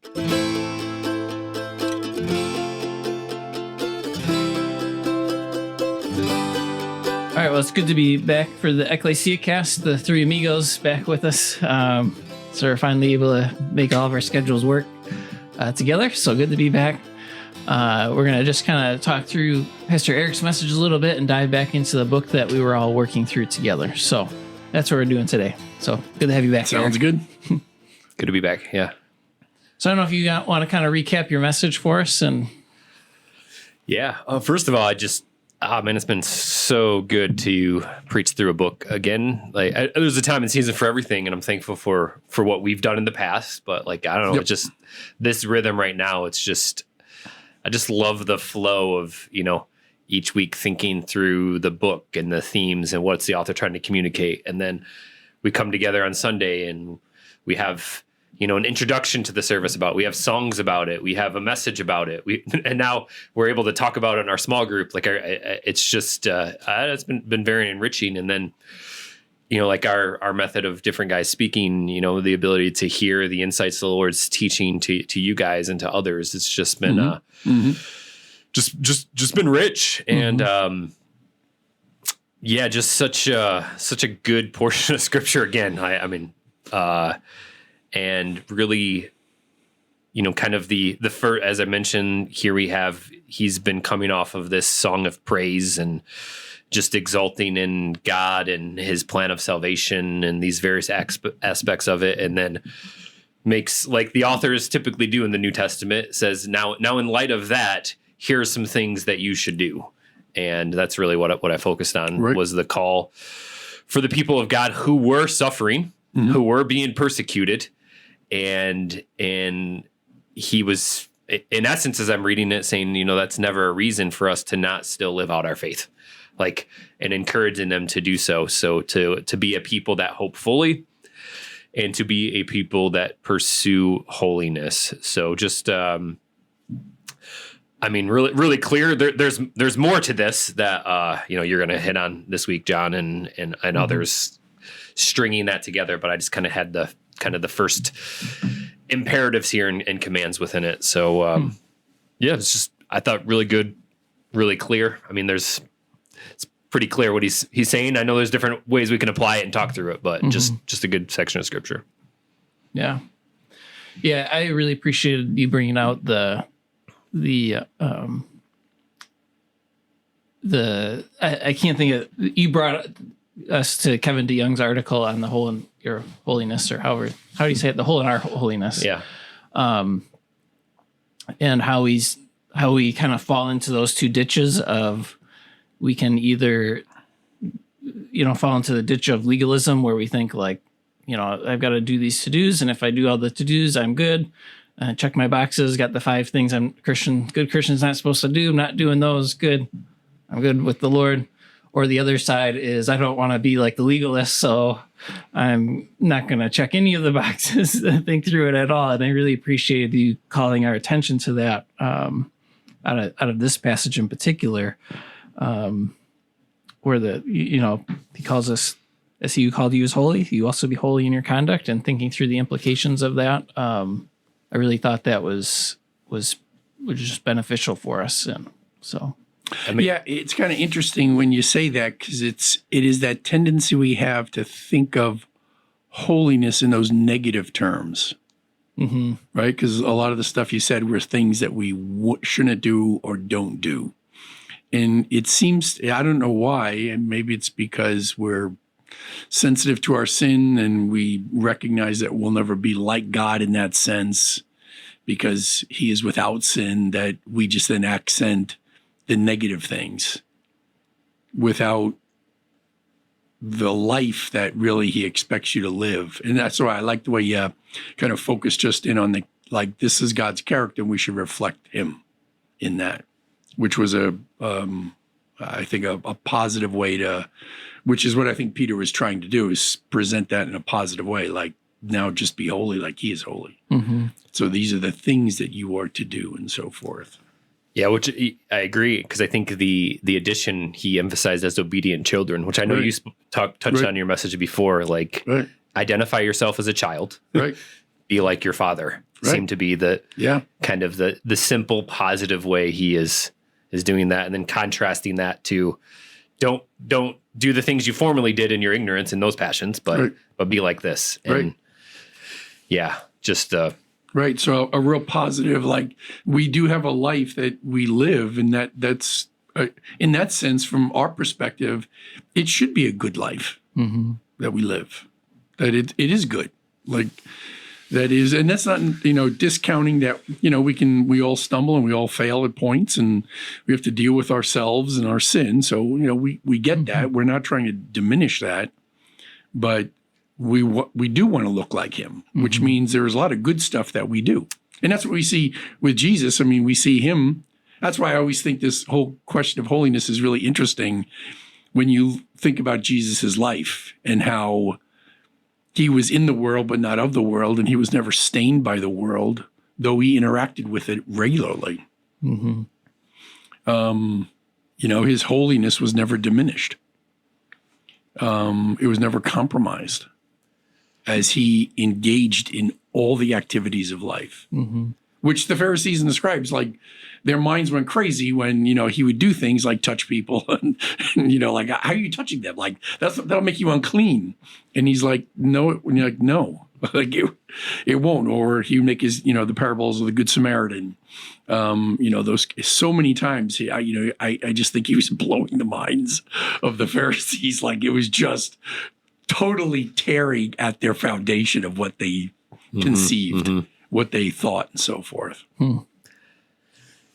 All right, well, it's good to be back for the Ekklesiacast, the three amigos back with us. So we're finally able to make all of our schedules work together, so good to be back. We're going to just kind of talk through Pastor Eric's message a little bit and dive back into the book that we were all working through together. So that's what we're doing today. So good to have you back, Sounds Eric. good. Good to be back, yeah. So I don't know if you want to kind of recap your message for us. And Yeah, first of all, man, it's been so good to preach through a book again. There's a time and season for everything, and I'm thankful for what we've done in the past. But I don't know, It's just this rhythm right now. It's just, I just love the flow of each week thinking through the book and the themes and what's the author trying to communicate, and then we come together on Sunday and we have an introduction to the service about it. We have songs about it. We have a message about it. And now we're able to talk about it in our small group. It's just, it's been very enriching. And then, our method of different guys speaking, the ability to hear the insights the Lord's teaching to you guys and to others. It's just been, just been rich. And, just such a good portion of scripture again. And really, kind of the first, as I mentioned, he's been coming off of this song of praise and just exalting in God and his plan of salvation and these various aspects of it. And then makes, like the authors typically do in the New Testament, says, now in light of that, here are some things that you should do. And that's really what I focused on, was the call for the people of God who were suffering, who were being persecuted. And he was, in essence, as I'm reading it, saying, that's never a reason for us to not still live out our faith, and encouraging them to do so. So to be a people that hope fully and to be a people that pursue holiness. So just, really, really clear. There's more to this that, you're going to hit on this week, John, and others stringing that together. But I just kind of had the first imperatives here and commands within it. So, it's just, I thought really good, really clear. It's pretty clear what he's saying. I know there's different ways we can apply it and talk through it, but just a good section of scripture. Yeah. Yeah. I really appreciated you bringing out I can't think of, you brought us to Kevin DeYoung's article on the hole in your holiness, or how do you say it? The hole in our holiness. Yeah. And how we kind of fall into those two ditches of, we can either, fall into the ditch of legalism where we think I've got to do these to-dos. And if I do all the to-dos, I'm good. Check my boxes, got the 5 things good Christian's not supposed to do. I'm not doing those. Good. I'm good with the Lord. Or the other side is, I don't want to be like the legalist, so I'm not going to check any of the boxes and think through it at all. And I really appreciated you calling our attention to that out of this passage in particular, where he calls us, as he who called you is holy, you also be holy in your conduct, and thinking through the implications of that. I really thought that was just beneficial for us. And so... it's kind of interesting when you say that, because it is that tendency we have to think of holiness in those negative terms, right? Because a lot of the stuff you said were things that we shouldn't do or don't do. And it seems, I don't know why, and maybe it's because we're sensitive to our sin and we recognize that we'll never be like God in that sense because he is without sin, that we just then accent the negative things without the life that really he expects you to live. And that's why I like the way you kind of focus just in on this is God's character and we should reflect him in that, which was I think a positive way which is what I think Peter was trying to do, is present that in a positive way. Now just be holy like he is holy. So these are the things that you are to do and so forth. Yeah, which I agree, because I think the addition he emphasized as obedient children, which I know you touched on in your message before, identify yourself as a child, be like your father. seem to be the Yeah. kind of the simple positive way he is doing that, and then contrasting that to don't do the things you formerly did in your ignorance and those passions, but be like this. And yeah, just right. So a real positive, like we do have a life that we live, and that's in that sense, from our perspective, it should be a good life that we live. That it is good, like that is, and that's not discounting that we all stumble and we all fail at points, and we have to deal with ourselves and our sin. So we get that. We're not trying to diminish that, but we do want to look like him, which means there's a lot of good stuff that we do. And that's what we see with Jesus. I mean, we see him. That's why I always think this whole question of holiness is really interesting when you think about Jesus's life and how he was in the world, but not of the world. And he was never stained by the world, though he interacted with it regularly. His holiness was never diminished. It was never compromised as he engaged in all the activities of life, which the Pharisees and the scribes, like their minds went crazy when, he would do things like touch people and like, how are you touching them? Like that'll make you unclean. And he's like, no, and you're like, no, like it won't. Or he would make his, the parables of the Good Samaritan. Those so many times, I just think he was blowing the minds of the Pharisees. Like it was just totally tearing at their foundation of what they conceived, what they thought, and so forth.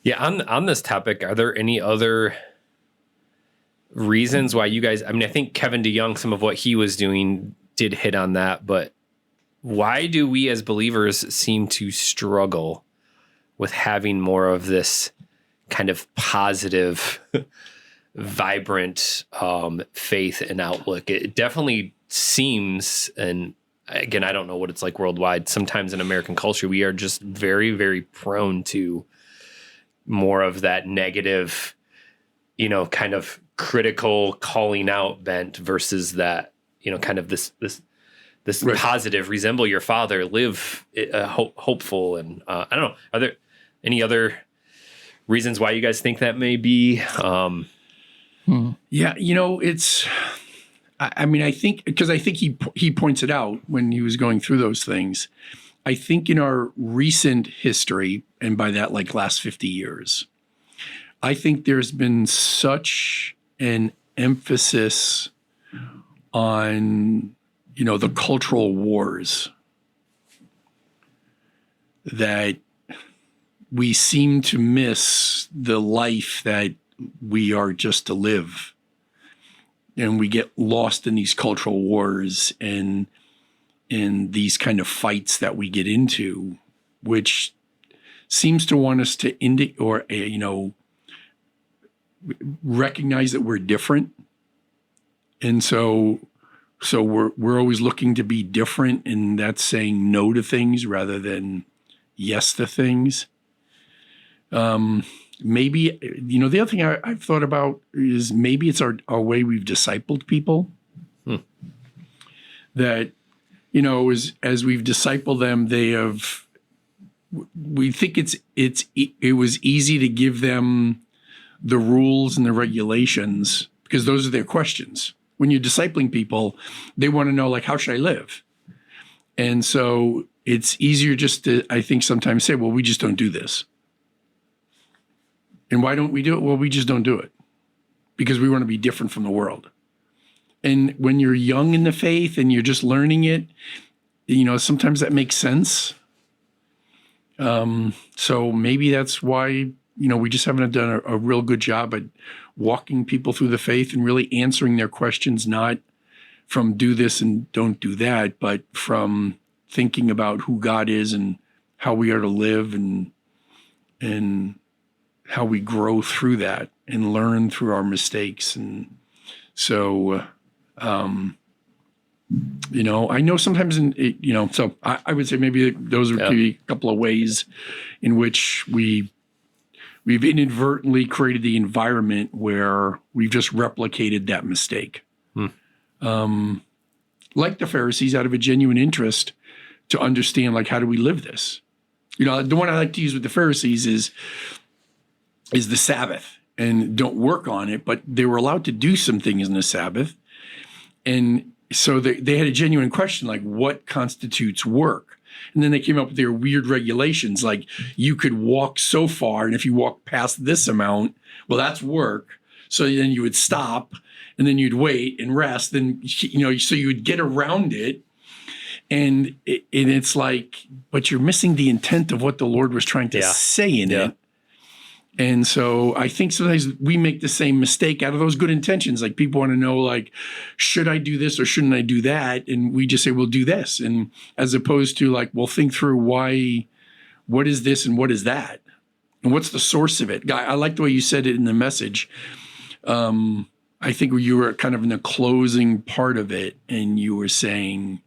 Yeah. On this topic, are there any other reasons why you guys, I mean, I think Kevin DeYoung, some of what he was doing did hit on that, but why do we as believers seem to struggle with having more of this kind of positive, vibrant faith and outlook? It definitely seems, and again, I don't know what it's like worldwide. Sometimes in American culture, we are just very, very prone to more of that negative, kind of critical calling out bent versus that, kind of this positive, resemble your father, live hopeful. And I don't know, are there any other reasons why you guys think that may be? Yeah, it's, I think, because I think he points it out when he was going through those things. I think in our recent history, and by that, like last 50 years, I think there's been such an emphasis on, the cultural wars that we seem to miss the life that we are just to live. And we get lost in these cultural wars and in these kind of fights that we get into, which seems to want us to recognize that we're different. And so we're always looking to be different, and that's saying no to things rather than yes to things. Maybe, the other thing I've thought about is maybe it's our way we've discipled people. That, as we've discipled them, we think it was easy to give them the rules and the regulations because those are their questions. When you're discipling people, they want to know, like, how should I live? And so it's easier just to, I think, sometimes say, well, we just don't do this. And why don't we do it? Well, we just don't do it because we want to be different from the world. And when you're young in the faith and you're just learning it, sometimes that makes sense. So maybe that's why, we just haven't done a real good job at walking people through the faith and really answering their questions, not from do this and don't do that, but from thinking about who God is and how we are to live and how we grow through that and learn through our mistakes. And so, I know sometimes so I would say maybe those would be a couple of ways in which we've inadvertently created the environment where we've just replicated that mistake. Like the Pharisees, out of a genuine interest to understand, like, how do we live this? The one I like to use with the Pharisees is the Sabbath, and don't work on it, but they were allowed to do some things in the Sabbath. And so they had a genuine question, like, what constitutes work? And then they came up with their weird regulations, like you could walk so far, and if you walk past this amount, well, that's work. So then you would stop, and then you'd wait and rest. Then, so you would get around it. And it's like, but you're missing the intent of what the Lord was trying to say in it. And so I think sometimes we make the same mistake out of those good intentions. Like, people want to know, like, should I do this or shouldn't I do that? And we just say, well, do this. And as opposed to like, well, think through what is this and what is that? And what's the source of it? I like the way you said it in the message. I think you were kind of in the closing part of it, and you were saying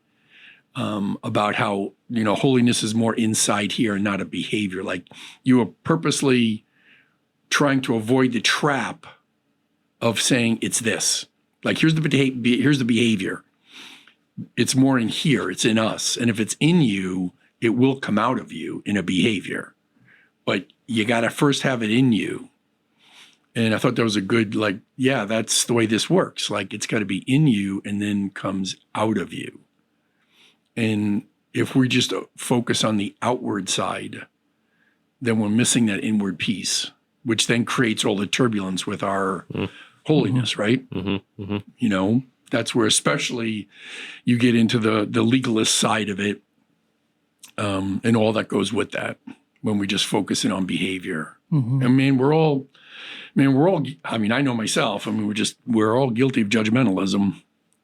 about how, holiness is more inside here and not a behavior. Like, you were purposely trying to avoid the trap of saying it's this. Like, here's the behavior. It's more in here. It's in us. And if it's in you, it will come out of you in a behavior. But you got to first have it in you. And I thought that was a good, like, yeah, that's the way this works. Like, it's got to be in you and then comes out of you. And if we just focus on the outward side, then we're missing that inward piece, which then creates all the turbulence with our holiness, right? That's where especially you get into the legalist side of it, and all that goes with that when we just focus in on behavior. And we're all, I know myself, we're all guilty of judgmentalism,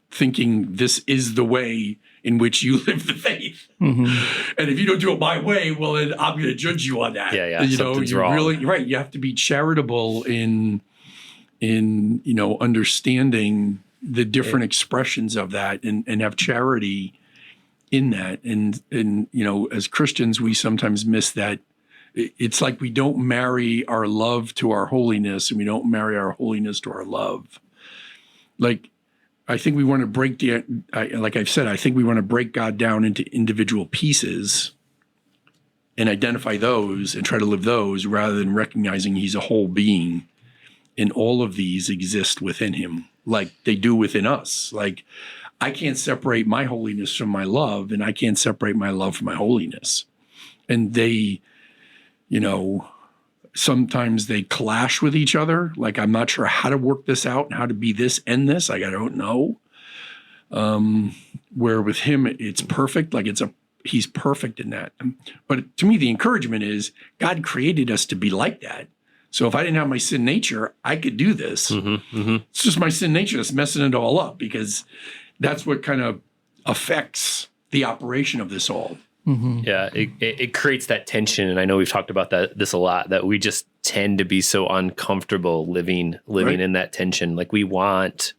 thinking this is the way in which you live the faith. And if you don't do it my way, well, then I'm going to judge you on that. Something's wrong. Really, right. You have to be charitable in understanding the different expressions of that, and have charity in that. And as Christians, we sometimes miss that. It's like we don't marry our love to our holiness, and we don't marry our holiness to our love. Like, I think we want to break like I've said, I think we want to break God down into individual pieces and identify those and try to live those, rather than recognizing he's a whole being, and all of these exist within him, like they do within us. Like, I can't separate my holiness from my love, and I can't separate my love from my holiness. And they, sometimes they clash with each other. Like, I'm not sure how to work this out and how to be this and this. Like, I don't know. Where with him, it's perfect. Like, he's perfect in that. But to me, the encouragement is God created us to be like that. So if I didn't have my sin nature, I could do this. It's just my sin nature that's messing it all up, because that's what kind of affects the operation of this all. Yeah, it creates that tension, and I know we've talked about this a lot, that we just tend to be so uncomfortable living right in that tension. Like, we want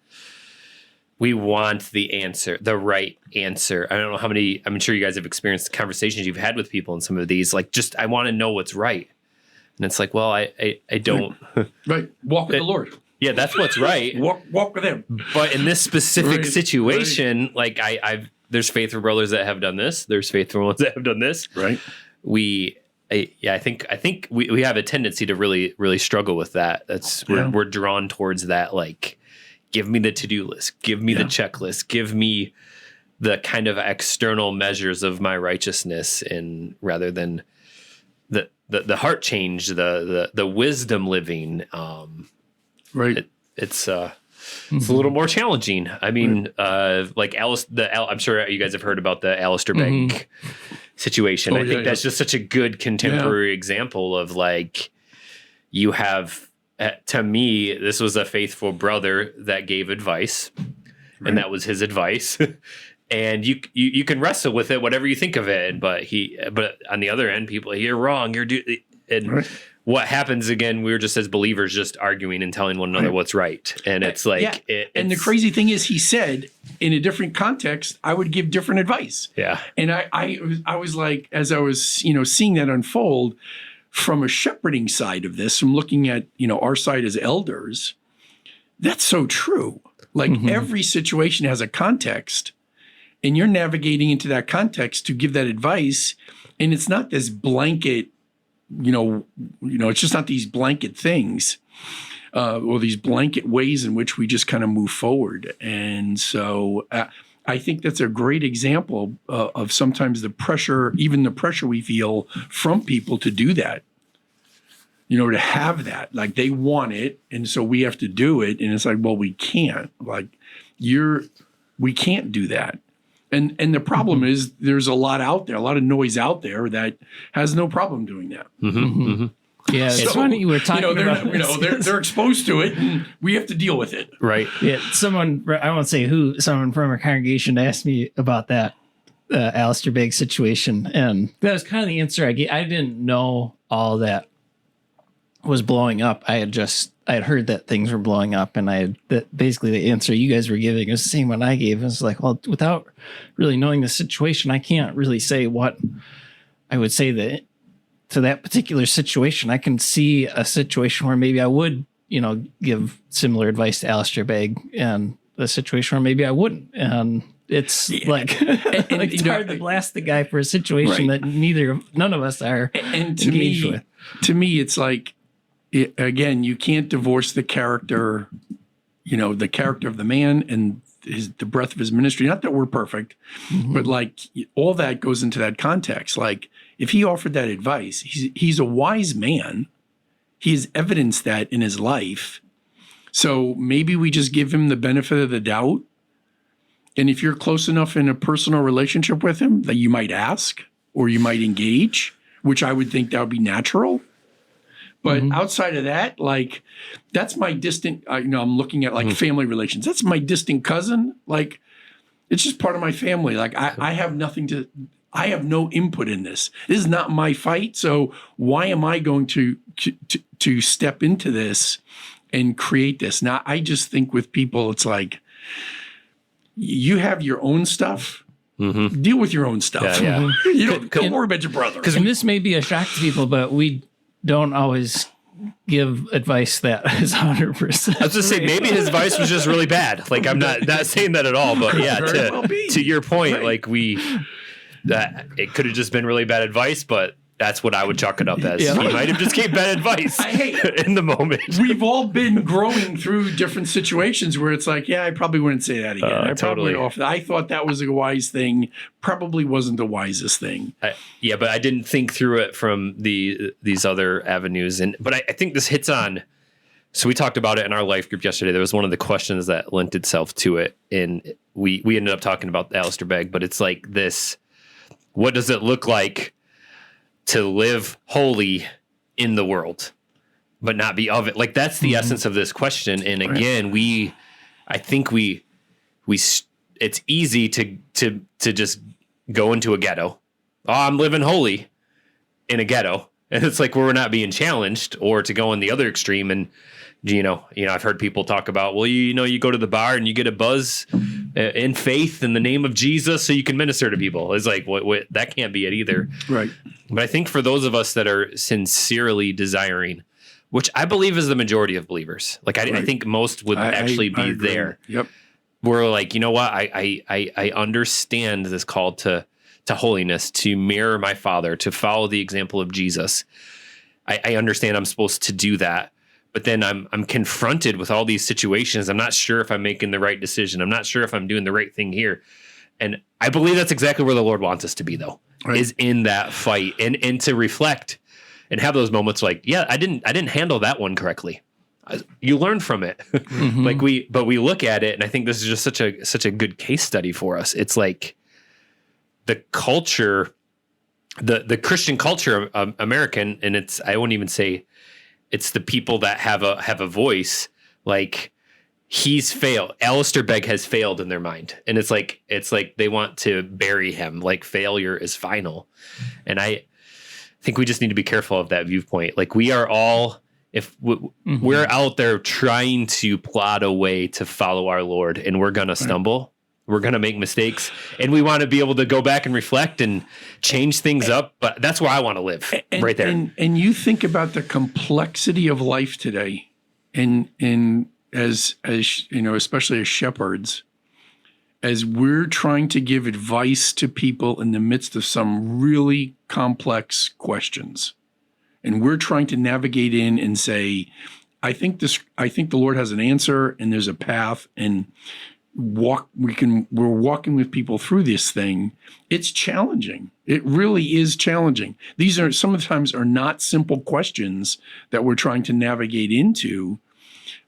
the answer, the right answer. I don't know how many, I'm sure you guys have experienced conversations you've had with people in some of these, like, just, I want to know what's right. And it's like, well, I don't. Right. Walk with the Lord. Yeah, that's what's right. Walk with him. But in this specific situation, like, there's faithful brothers that have done this. There's faithful ones that have done this. Right. I think we have a tendency to really, really struggle with that. We're drawn towards that. Like, give me the to-do list, give me the checklist, give me the kind of external measures of my righteousness, and rather than the heart change, the wisdom living. Right. It's a little more challenging. I mean, like I'm sure you guys have heard about the Alistair Begg situation. I think that's just such a good contemporary example of, like, you have, to me, this was a faithful brother that gave advice, and that was his advice. And you can wrestle with it, whatever you think of it. But on the other end, people, you're wrong. What happens again? We're just, as believers, just arguing and telling one another what's right. And it's like, and the crazy thing is, he said in a different context, I would give different advice. Yeah. And I was like, as I was, seeing that unfold from a shepherding side of this, from looking at, our side as elders, that's so true. Like, every situation has a context, and you're navigating into that context to give that advice. And it's not this blanket, it's just not these blanket things or these blanket ways in which we just kind of move forward. And so I think that's a great example of sometimes the pressure we feel from people to do that, to have that, like they want it. And so we have to do it. And it's like, well, we can't, we can't do that. And the problem is there's a lot out there, a lot of noise out there that has no problem doing that. Yeah, it's funny you were talking about. They're exposed to it, and we have to deal with it. Right. Yeah, I won't say who, someone from our congregation asked me about that Alistair Begg situation, and that was kind of the answer I gave. I didn't know all that was blowing up. I had heard that things were blowing up, and basically the answer you guys were giving was the same one I gave. It was like, well, without really knowing the situation, I can't really say what I would say that to that particular situation. I can see a situation where maybe I would, give similar advice to Alistair Begg, and a situation where maybe I wouldn't. And it's it's hard to blast the guy for a situation that none of us are engaged with. To me, it's like, again, you can't divorce the character, the character of the man and the breadth of his ministry. Not that we're perfect, but all that goes into that context. Like, if he offered that advice, he's a wise man. He has evidenced that in his life. So maybe we just give him the benefit of the doubt. And if you're close enough in a personal relationship with him that you might ask or you might engage, which I would think that would be natural. But outside of that, that's my distant, I'm looking at family relations. That's my distant cousin. It's just part of my family. I have I have no input in this. This is not my fight. So why am I going to step into this and create this? Now, I just think with people, it's like, you have your own stuff. Deal with your own stuff. Yeah. Don't worry about your brother. And this may be a shock to people, but we don't always give advice that is 100%. I was just saying, maybe his advice was just really bad. I'm not saying that at all, but yeah, to your point, it could have just been really bad advice, but that's what I would chalk it up as. Yeah. He might have just gave bad advice in the moment. We've all been growing through different situations where it's like, I probably wouldn't say that again. I thought that was a wise thing. Probably wasn't the wisest thing. But I didn't think through it from these other avenues. But I think this hits on. So we talked about it in our life group yesterday. There was one of the questions that lent itself to it, and we ended up talking about Alistair Begg. But it's like this: what does it look like to live holy in the world, but not be of it? That's the essence of this question. And again, I think it's easy to just go into a ghetto. Oh, I'm living holy in a ghetto. And it's like, we're not being challenged, or to go in the other extreme. And, I've heard people talk about, well, you go to the bar and you get a buzz in faith in the name of Jesus so you can minister to people. It's like, what that can't be it either. Right. But I think for those of us that are sincerely desiring, which I believe is the majority of believers, I think most would actually be there. Yep. We're like, you know what? I understand this call to holiness, to mirror my Father, to follow the example of Jesus. I understand I'm supposed to do that. But then I'm confronted with all these situations. I'm not sure if I'm making the right decision. I'm not sure if I'm doing the right thing here. And I believe that's exactly where the Lord wants us to be, though, is in that fight and to reflect and have those moments like, I didn't handle that one correctly. You learn from it. But we look at it, and I think this is just such a good case study for us. It's like the culture, the Christian culture of American, and I won't even say it's the people that have a voice. He's failed. Alistair Begg has failed in their mind. And it's like they want to bury him. Failure is final. And I think we just need to be careful of that viewpoint. We are all, if we're out there trying to plot a way to follow our Lord, and we're going to stumble, we're going to make mistakes, and we want to be able to go back and reflect and change things up. But that's where I want to live, right there. And you think about the complexity of life today, and as especially as shepherds, as we're trying to give advice to people in the midst of some really complex questions. And we're trying to navigate in and say, I think the Lord has an answer and there's a path, and we're walking with people through this thing. It's challenging. It really is challenging. These are sometimes are not simple questions that we're trying to navigate into.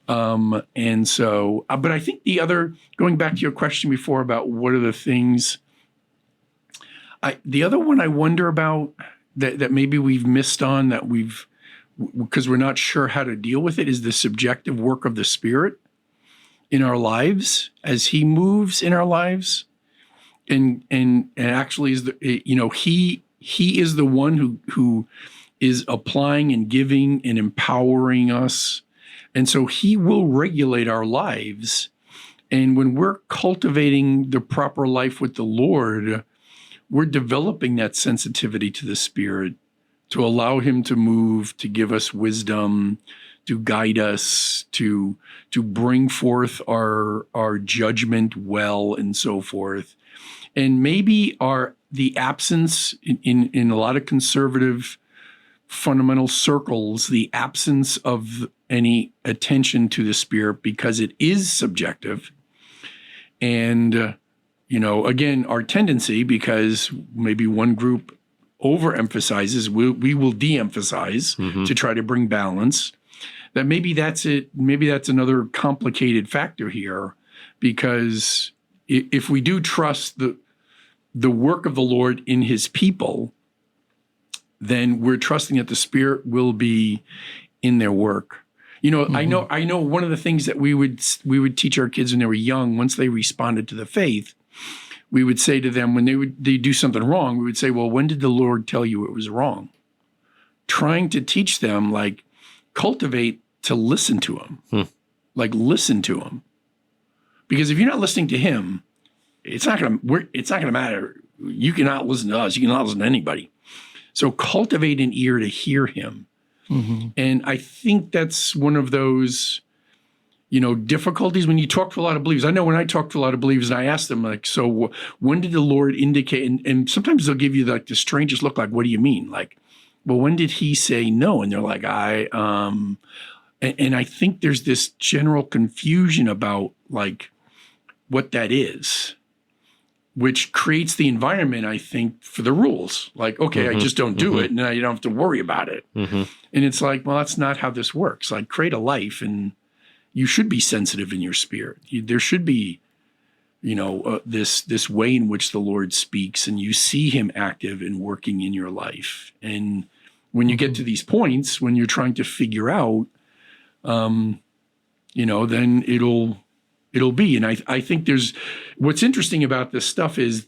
And so, but I think going back to your question before about what are the things, the other one I wonder about that maybe we've missed on because we're not sure how to deal with it, is the subjective work of the Spirit in our lives as He moves in our lives. And actually He is the one who is applying and giving and empowering us. And so He will regulate our lives. And when we're cultivating the proper life with the Lord, we're developing that sensitivity to the Spirit to allow Him to move, to give us wisdom, to guide us, to bring forth our judgment well, and so forth. And maybe the absence in a lot of conservative fundamental circles, the absence of any attention to the Spirit, because it is subjective. And, again, our tendency, because maybe one group overemphasizes, we will de-emphasize to try to bring balance. That maybe that's it. Maybe that's another complicated factor here, because if we do trust the work of the Lord in His people, then we're trusting that the Spirit will be in their work. I know one of the things that we would teach our kids when they were young, once they responded to the faith, we would say to them when they do something wrong, we would say, well, when did the Lord tell you it was wrong? Trying to teach them, cultivate to listen to Him. Listen to Him. Because if you're not listening to Him, it's not gonna matter. You cannot listen to us. You cannot listen to anybody. So cultivate an ear to hear Him. And I think that's one of those, difficulties when you talk to a lot of believers. I know when I talk to a lot of believers and I ask them, so when did the Lord indicate? And sometimes they'll give you the strangest look, what do you mean? Well, when did He say no? And they're like, and I think there's this general confusion about what that is, which creates the environment, I think, for the rules. Okay, I just don't do it, and now you don't have to worry about it. And it's well, that's not how this works. Create a life, and you should be sensitive in your spirit. There should be, this way in which the Lord speaks, and you see Him active and working in your life. And when you get to these points, when you're trying to figure out, then it'll be. And I think what's interesting about this stuff is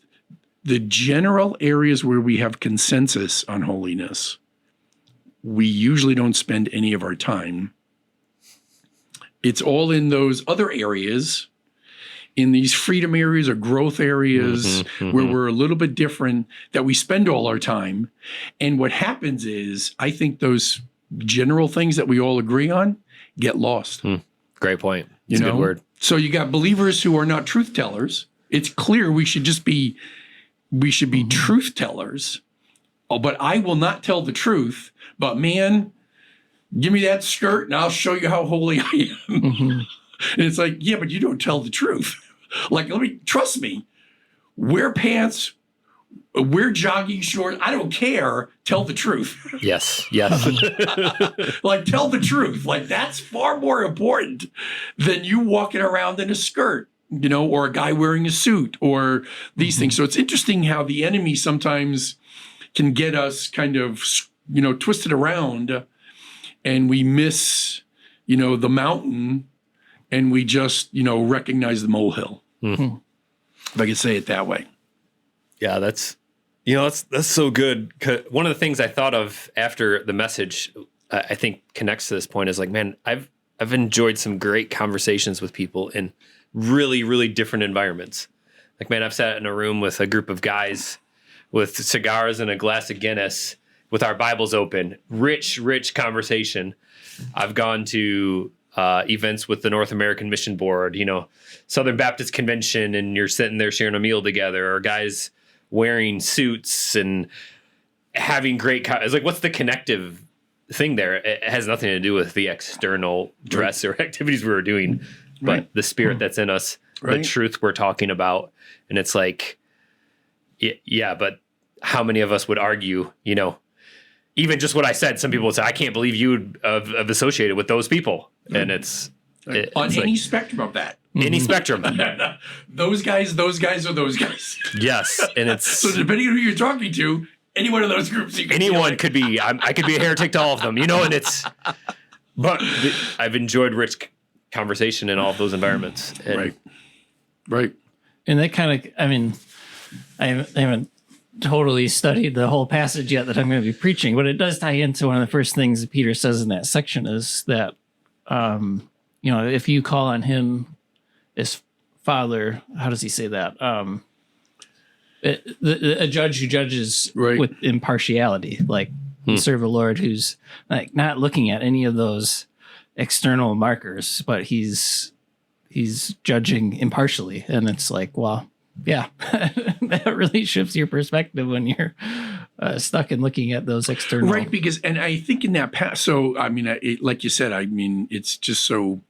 the general areas where we have consensus on holiness, we usually don't spend any of our time. It's all in those other areas, in these freedom areas or growth areas where we're a little bit different, that we spend all our time. And what happens is, I think those general things that we all agree on get lost. Great point. It's a good word. So you got believers who are not truth tellers. It's clear we should be truth tellers. Oh, but I will not tell the truth. But man, give me that skirt and I'll show you how holy I am. And it's yeah, but you don't tell the truth. Trust me, wear pants, wear jogging shorts. I don't care. Tell the truth. Yes. Tell the truth. That's far more important than you walking around in a skirt, or a guy wearing a suit, or these things. So it's interesting how the enemy sometimes can get us kind of, twisted around, and we miss, the mountain, and we just, recognize the molehill. If I could say it that way. Yeah, that's so good. One of the things I thought of after the message, I think connects to this point is man, I've enjoyed some great conversations with people in really, really different environments. I've sat in a room with a group of guys with cigars and a glass of Guinness with our Bibles open, rich conversation. I've gone to events with the North American Mission Board, Southern Baptist Convention, and you're sitting there sharing a meal together, or guys wearing suits and having great, it's like, what's the connective thing there? It has nothing to do with the external dress or activities we were doing, but the spirit that's in us, the truth we're talking about. And it's like, yeah, but how many of us would argue, even just what I said? Some people would say, I can't believe you would have associated with those people. And it's on any spectrum of that. Any spectrum. Those guys are those guys. Yes. And it's so depending on who you're talking to, any one of those groups, anyone could be. I could be a heretic to all of them, and it's. But I've enjoyed rich conversation in all of those environments. And right. And that kind of, I haven't totally studied the whole passage yet that I'm going to be preaching, but it does tie into one of the first things that Peter says in that section is that, if you call on him as Father, how does he say that? A judge who judges with impartiality, like serve a Lord who's like not looking at any of those external markers, but he's judging impartially. And it's like, well, yeah, that really shifts your perspective when you're stuck in looking at those external. Right. Because, and I think in that past, so, like you said, it's just so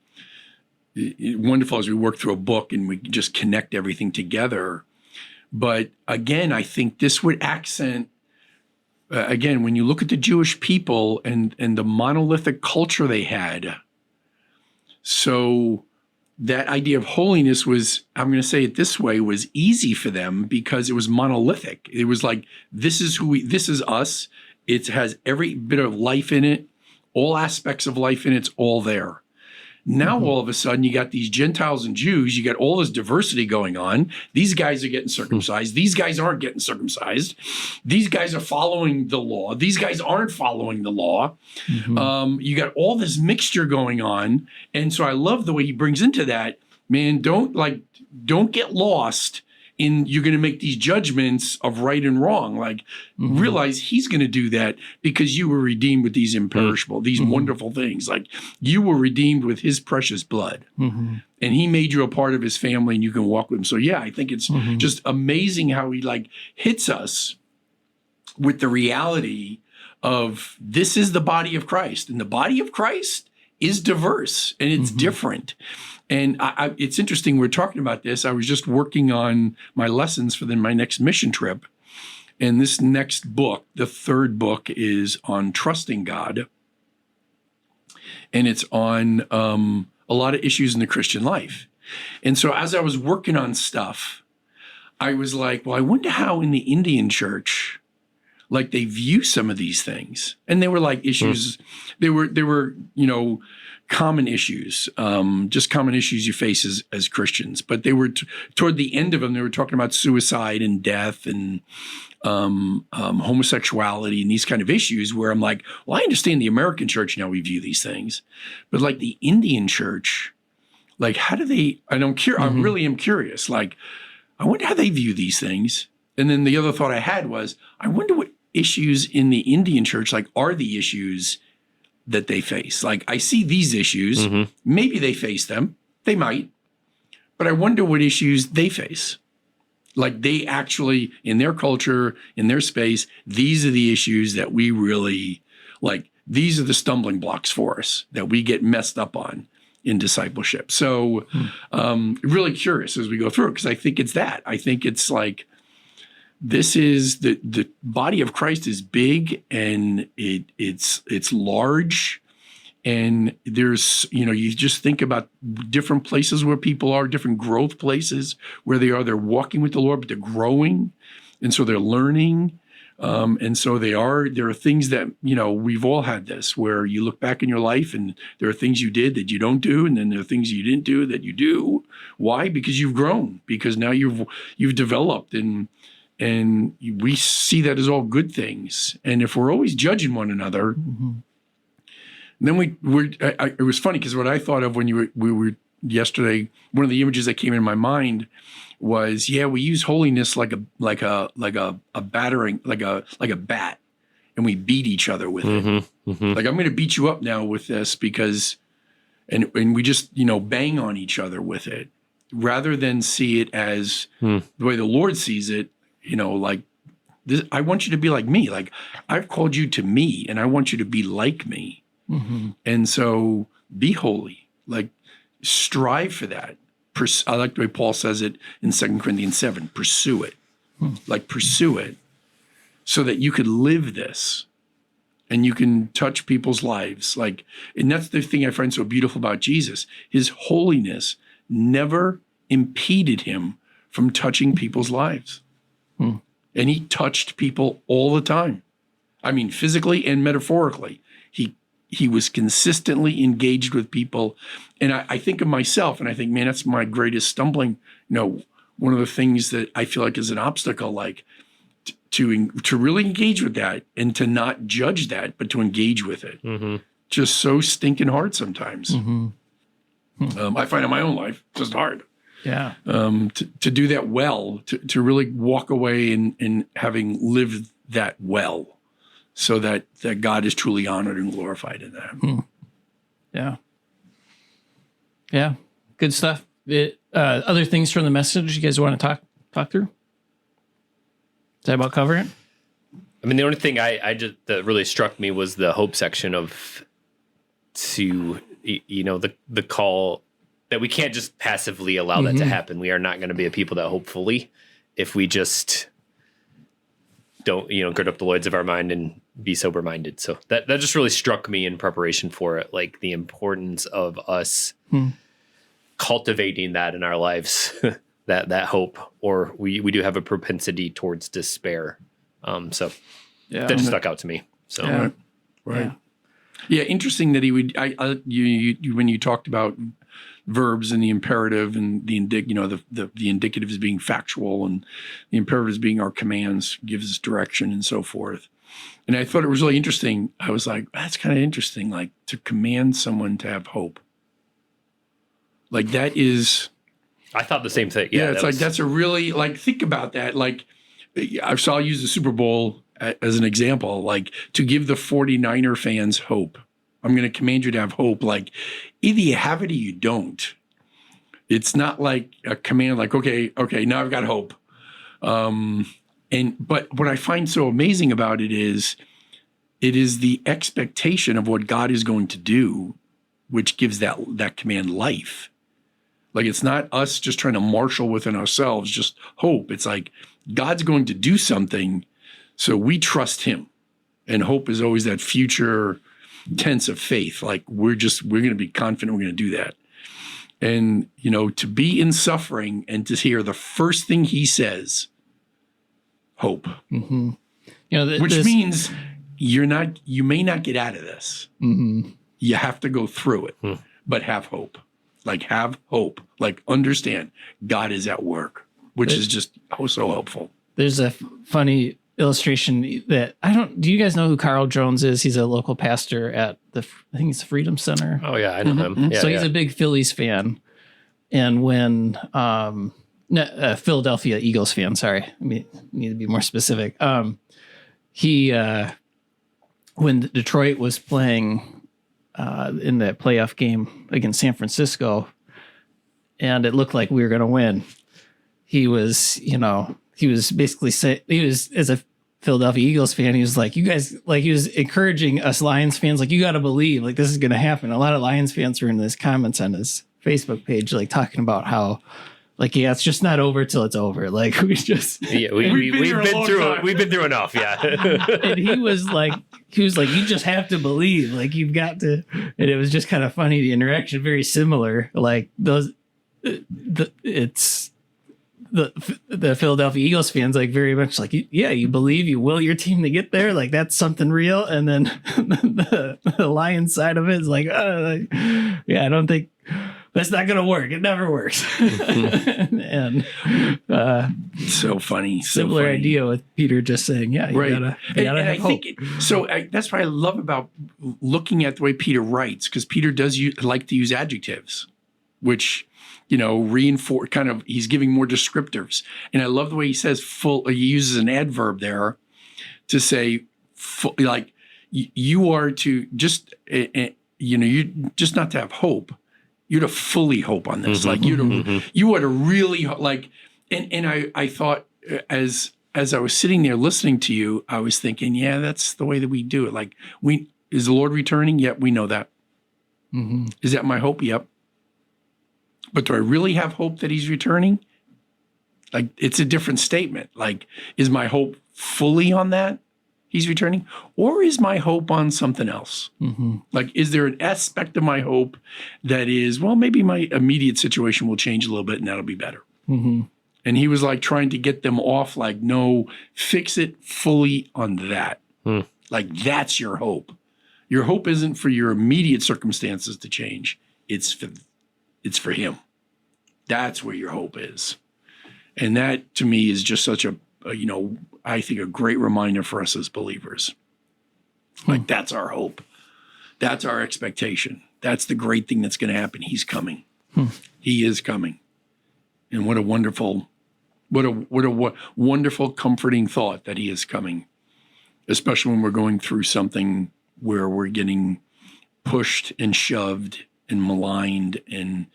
wonderful as we work through a book and we just connect everything together. But again, I think this would accent, again, when you look at the Jewish people and the monolithic culture they had. So that idea of holiness was, I'm going to say it this way, was easy for them because it was monolithic. It was like, this is us. It has every bit of life in it, all aspects of life in it's all there. Now, all of a sudden, you got these Gentiles and Jews. You got all this diversity going on. These guys are getting circumcised. These guys aren't getting circumcised. These guys are following the law. These guys aren't following the law. You got all this mixture going on. And so I love the way he brings into that, man, don't get lost in you're going to make these judgments of right and wrong. Like, realize he's going to do that because you were redeemed with these imperishable, these wonderful things. Like, you were redeemed with his precious blood. And he made you a part of his family and you can walk with him. So, yeah, I think it's just amazing how he hits us with the reality of this is the body of Christ. And the body of Christ is diverse and it's different. And it's interesting, we're talking about this. I was just working on my lessons for my next mission trip. And this next book, the third book, is on trusting God. And it's on a lot of issues in the Christian life. And so as I was working on stuff, I was like, well, I wonder how in the Indian church, they view some of these things. And they were issues, they were, common issues, just common issues you face as Christians. But they were toward the end of them, they were talking about suicide and death and homosexuality and these kind of issues where I'm like, well, I understand the American church and how we view these things. But the Indian church, how do they, and I really am curious. I wonder how they view these things. And then the other thought I had was, I wonder what issues in the Indian church, are the issues that they face. I see these issues. Maybe they face them. They might. But I wonder what issues they face. They actually, in their culture, in their space, these are the issues that we really, these are the stumbling blocks for us that we get messed up on in discipleship. So really curious as we go through it, because I think it's that. I think it's this is the body of Christ is big and it's large, and there's you just think about different places where people are, different growth places where they're walking with the Lord, but they're growing, and so they're learning, and so there are things that we've all had this where you look back in your life and there are things you did that you don't do, and then there are things you didn't do that you do. Why? Because you've grown, because now you've developed, and we see that as all good things. And if we're always judging one another, then it was funny because what I thought of when we were yesterday, one of the images that came in my mind was, we use holiness like a battering, like a bat, and we beat each other with it. I'm going to beat you up now with this because and we just, bang on each other with it rather than see it as the way the Lord sees it, like this, I want you to be like me. Like I've called you to me and I want you to be like me. Mm-hmm. And so be holy, like strive for that. I like the way Paul says it in 2 Corinthians 7, pursue it, like pursue it so that you could live this and you can touch people's lives. Like, and that's the thing I find so beautiful about Jesus. His holiness never impeded him from touching people's lives. And he touched people all the time. I mean, physically and metaphorically. He was consistently engaged with people. And I think of myself and I think, man, that's my greatest stumbling. One of the things that I feel like is an obstacle, like to really engage with that and to not judge that, but to engage with it. Mm-hmm. Just so stinking hard sometimes. Mm-hmm. I find in my own life just hard. Yeah. To do that well, to really walk away and having lived that well. So that God is truly honored and glorified in that. Yeah. Yeah. Good stuff. Other things from the message you guys want to talk through? Is that about cover it? I mean, the only thing I just that really struck me was the hope section the call that we can't just passively allow that to happen. We are not going to be a people that hope fully if we just don't, gird up the loins of our mind and be sober minded. So that just really struck me in preparation for it, like the importance of us cultivating that in our lives, that hope, or we do have a propensity towards despair. So that just stuck out to me. So right. Yeah, interesting that he would. You when you talked about verbs and the imperative and the indicative is being factual and the imperative is being our commands, gives us direction and so forth. And I thought it was really interesting. I was like, that's kind of interesting, like to command someone to have hope. Like that is. I thought the same thing. Yeah, that's a really, like, think about that. Like, I'll use the Super Bowl as an example, like to give the 49er fans hope. I'm going to command you to have hope. Like either you have it or you don't. It's not like a command like, okay, now I've got hope. But what I find so amazing about it is the expectation of what God is going to do, which gives that command life. Like it's not us just trying to marshal within ourselves, just hope. It's like God's going to do something, so we trust him. And hope is always that future tense of faith. Like we're going to be confident we're going to do that. And, to be in suffering and to hear the first thing he says, hope. Mm-hmm. Which means you may not get out of this. Mm-hmm. You have to go through it, but have hope. Like have hope, like understand God is at work, which is just so helpful. There's a funny illustration that do you guys know who Carl Jones is? He's a local pastor at I think it's the Freedom Center. Oh yeah, I know him. Yeah, so he's a big Phillies fan. And when Philadelphia Eagles fan, sorry, I need to be more specific. He when Detroit was playing in the playoff game against San Francisco, and it looked like we were going to win, he was basically as a Philadelphia Eagles fan, he was like, you guys, like he was encouraging us Lions fans, like you got to believe, like this is going to happen. A lot of Lions fans were in his comments on his Facebook page, like talking about how, like, yeah, it's just not over till it's over. Like we've been through enough. Yeah. And he was like, you just have to believe, like you've got to. And it was just kind of funny. The interaction, very similar. Like those, the Philadelphia Eagles fans, like very much like, yeah, you believe, you will your team to get there. Like that's something real. And then the Lions side of it is like, yeah, I don't think. That's not going to work. It never works. And so funny. Similar idea with Peter just saying, yeah, you gotta have hope. That's what I love about looking at the way Peter writes, because Peter does like to use adjectives, which, reinforce he's giving more descriptors. And I love the way he says he uses an adverb there to say, like, you are to just, you just not to have hope, you to fully hope on this. Like you ought to really like, and I thought as I was sitting there listening to you, I was thinking, yeah, that's the way that we do it. Like is the Lord returning? Yep. We know that. Is that my hope? Yep. But do I really have hope that he's returning? Like, it's a different statement. Like, is my hope fully on that he's returning? Or is my hope on something else? Like, is there an aspect of my hope that is, well, maybe my immediate situation will change a little bit and that'll be better. And he was like trying to get them off, like, no, fix it fully on that. Like, that's your hope. Your hope isn't for your immediate circumstances to change. It's for him. That's where your hope is. And that to me is just such I think a great reminder for us as believers. Like that's our hope. That's our expectation. That's the great thing that's going to happen. He's coming. He is coming. And what a wonderful, wonderful, comforting thought that he is coming, especially when we're going through something where we're getting pushed and shoved and maligned and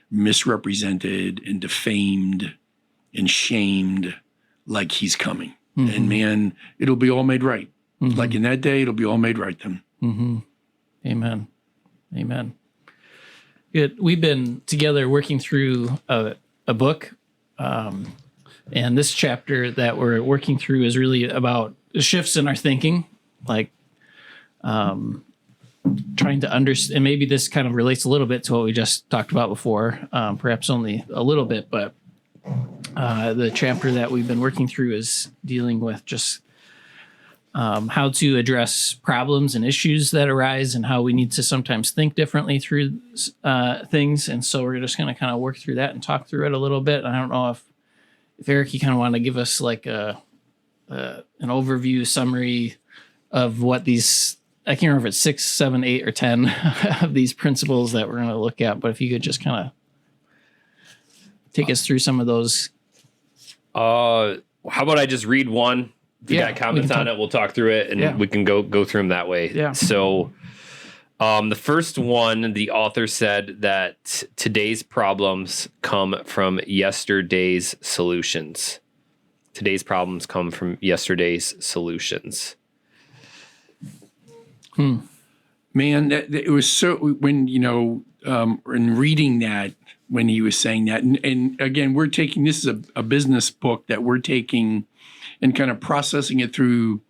misrepresented and defamed and shamed. Like he's coming. And man, it'll be all made right. Like in that day, it'll be all made right then. Amen. Good. We've been together working through a book. And this chapter that we're working through is really about shifts in our thinking, like trying to understand, and maybe this kind of relates a little bit to what we just talked about before, perhaps only a little bit, but the chapter that we've been working through is dealing with just how to address problems and issues that arise and how we need to sometimes think differently through things. And so we're just going to kind of work through that and talk through it a little bit. I don't know if Eric, you kind of want to give us like an overview summary of what these, I can't remember if it's 6, 7, 8, or 10 of these principles that we're going to look at, but if you could just kind of take us through some of those. How about I just read one? If you got comments on it, we'll talk through it and we can go through them that way. Yeah. So the first one, the author said that today's problems come from yesterday's solutions. Today's problems come from yesterday's solutions. Man, it was so, when, in reading that, when he was saying that, and again, we're taking, this is a business book that we're taking and kind of processing it through,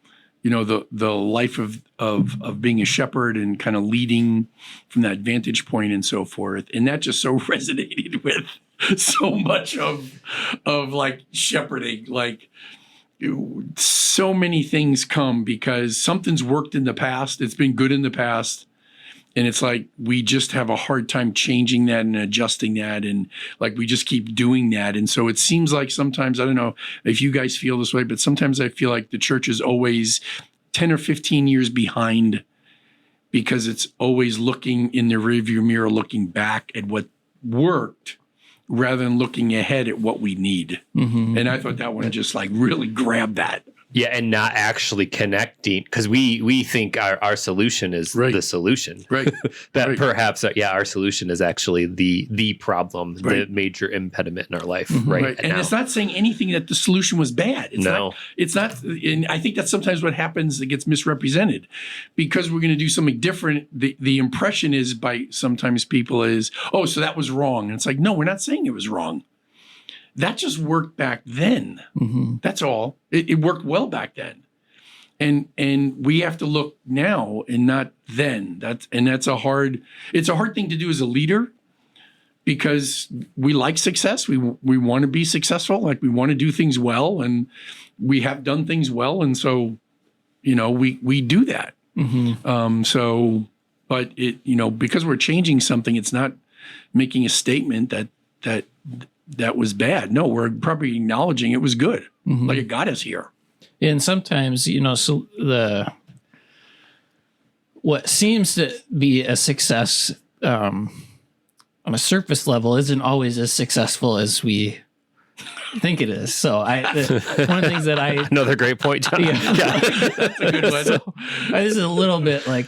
the life of being a shepherd and kind of leading from that vantage point and so forth. And that just so resonated with so much of like shepherding, like so many things come because something's worked in the past. It's been good in the past. And it's like, we just have a hard time changing that and adjusting that. And like, we just keep doing that. And so it seems like sometimes, I don't know if you guys feel this way, but sometimes I feel like the church is always 10 or 15 years behind because it's always looking in the rearview mirror, looking back at what worked rather than looking ahead at what we need. And I thought that one just like really grabbed that. Yeah, and not actually connecting, because we think our solution is the solution. Right. That perhaps, our solution is actually the problem, the major impediment in our life. Right. And it's not saying anything that the solution was bad. It's not. And I think that's sometimes what happens that gets misrepresented. Because we're going to do something different, the impression is by sometimes people is, oh, so that was wrong. And it's like, no, we're not saying it was wrong. That just worked back then. That's all. It worked well back then. And we have to look now and not then. It's a hard thing to do as a leader because we like success. We want to be successful. Like we want to do things well and we have done things well. And so, we do that. But because we're changing something, it's not making a statement that was bad. No, we're probably acknowledging it was good. Like it got us here. And sometimes, so what seems to be a success on a surface level isn't always as successful as we think it is. So one of the things that another great point, John. Yeah. That's a good one. So, this is a little bit like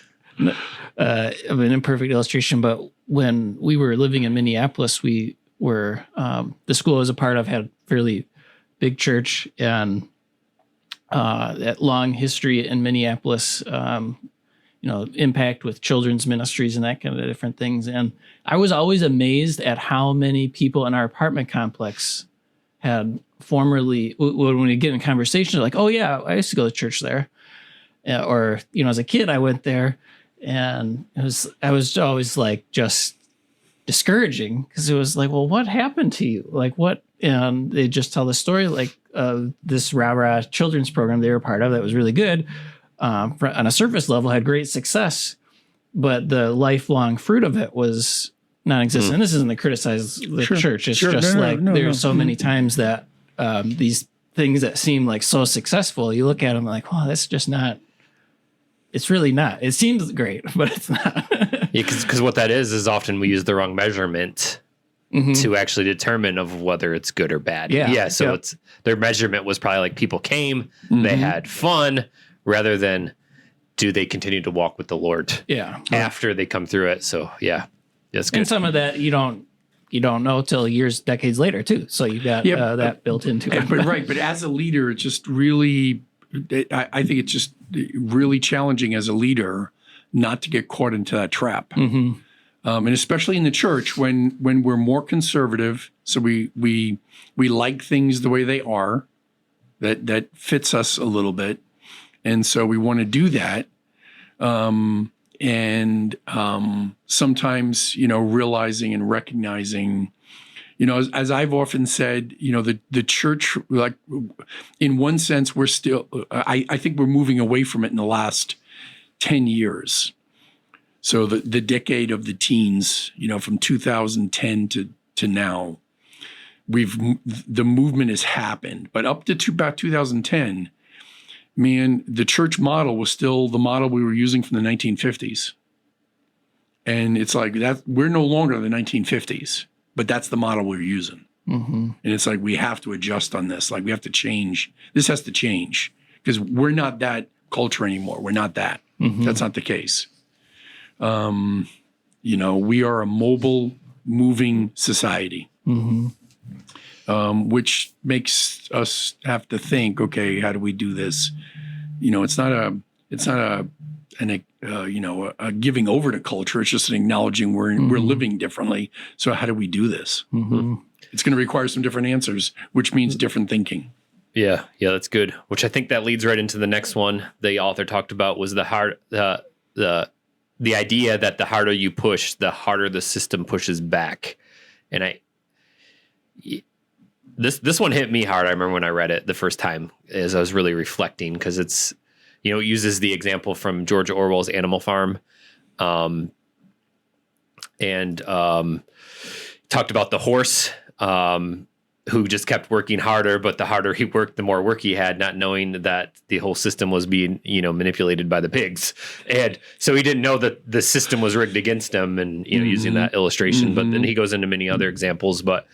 of an imperfect illustration, but when we were living in Minneapolis, we were the school I was a part of had fairly big church and that long history in Minneapolis. Impact with children's ministries and that kind of different things. And I was always amazed at how many people in our apartment complex had formerly, when we get in conversation, they're like, oh yeah, I used to go to church there. Or, as a kid, I went there, and I was always like just discouraging because it was like, well, what happened to you? Like what? And they just tell the story like this rah-rah children's program they were part of that was really good. On a surface level, had great success, but the lifelong fruit of it was non-existent. And this isn't to criticize the church. It's just there's so many times that these things that seem like so successful, you look at them like, well, that's just not. It's really not. It seems great, but it's not. Yeah, because what that is often we use the wrong measurement to actually determine of whether it's good or bad. Yeah. So it's their measurement was probably like people came, they had fun. Rather than do they continue to walk with the Lord after they come through it. So that's good. And some of that you don't know till decades later too. So you got that built into it. But as a leader, it's just really, I think it's just really challenging as a leader not to get caught into that trap. And especially in the church when we're more conservative, so we like things the way they are, that fits us a little bit. And so we want to do that. Sometimes, realizing and recognizing, as I've often said, the church, like in one sense, we're still, I think we're moving away from it in the last 10 years. So the decade of the teens, from 2010 to now, the movement has happened. But up to about 2010, man, the church model was still the model we were using from the 1950s. And it's like that we're no longer the 1950s, but that's the model we're using. And it's like we have to adjust on this. Like we have to change. This has to change because we're not that culture anymore. We're not that. That's not the case. We are a mobile, moving society. Which makes us have to think, okay, how do we do this? It's not a giving over to culture. It's just an acknowledging we're living differently. So how do we do this? It's going to require some different answers, which means different thinking. Yeah, that's good. Which I think that leads right into the next one the author talked about was the idea that the harder you push, the harder the system pushes back. And This one hit me hard. I remember when I read it the first time as I was really reflecting because it's, it uses the example from George Orwell's Animal Farm. And talked about the horse who just kept working harder, but the harder he worked, the more work he had, not knowing that the whole system was being, manipulated by the pigs. And so he didn't know that the system was rigged against him and, using that illustration. But then he goes into many other examples. But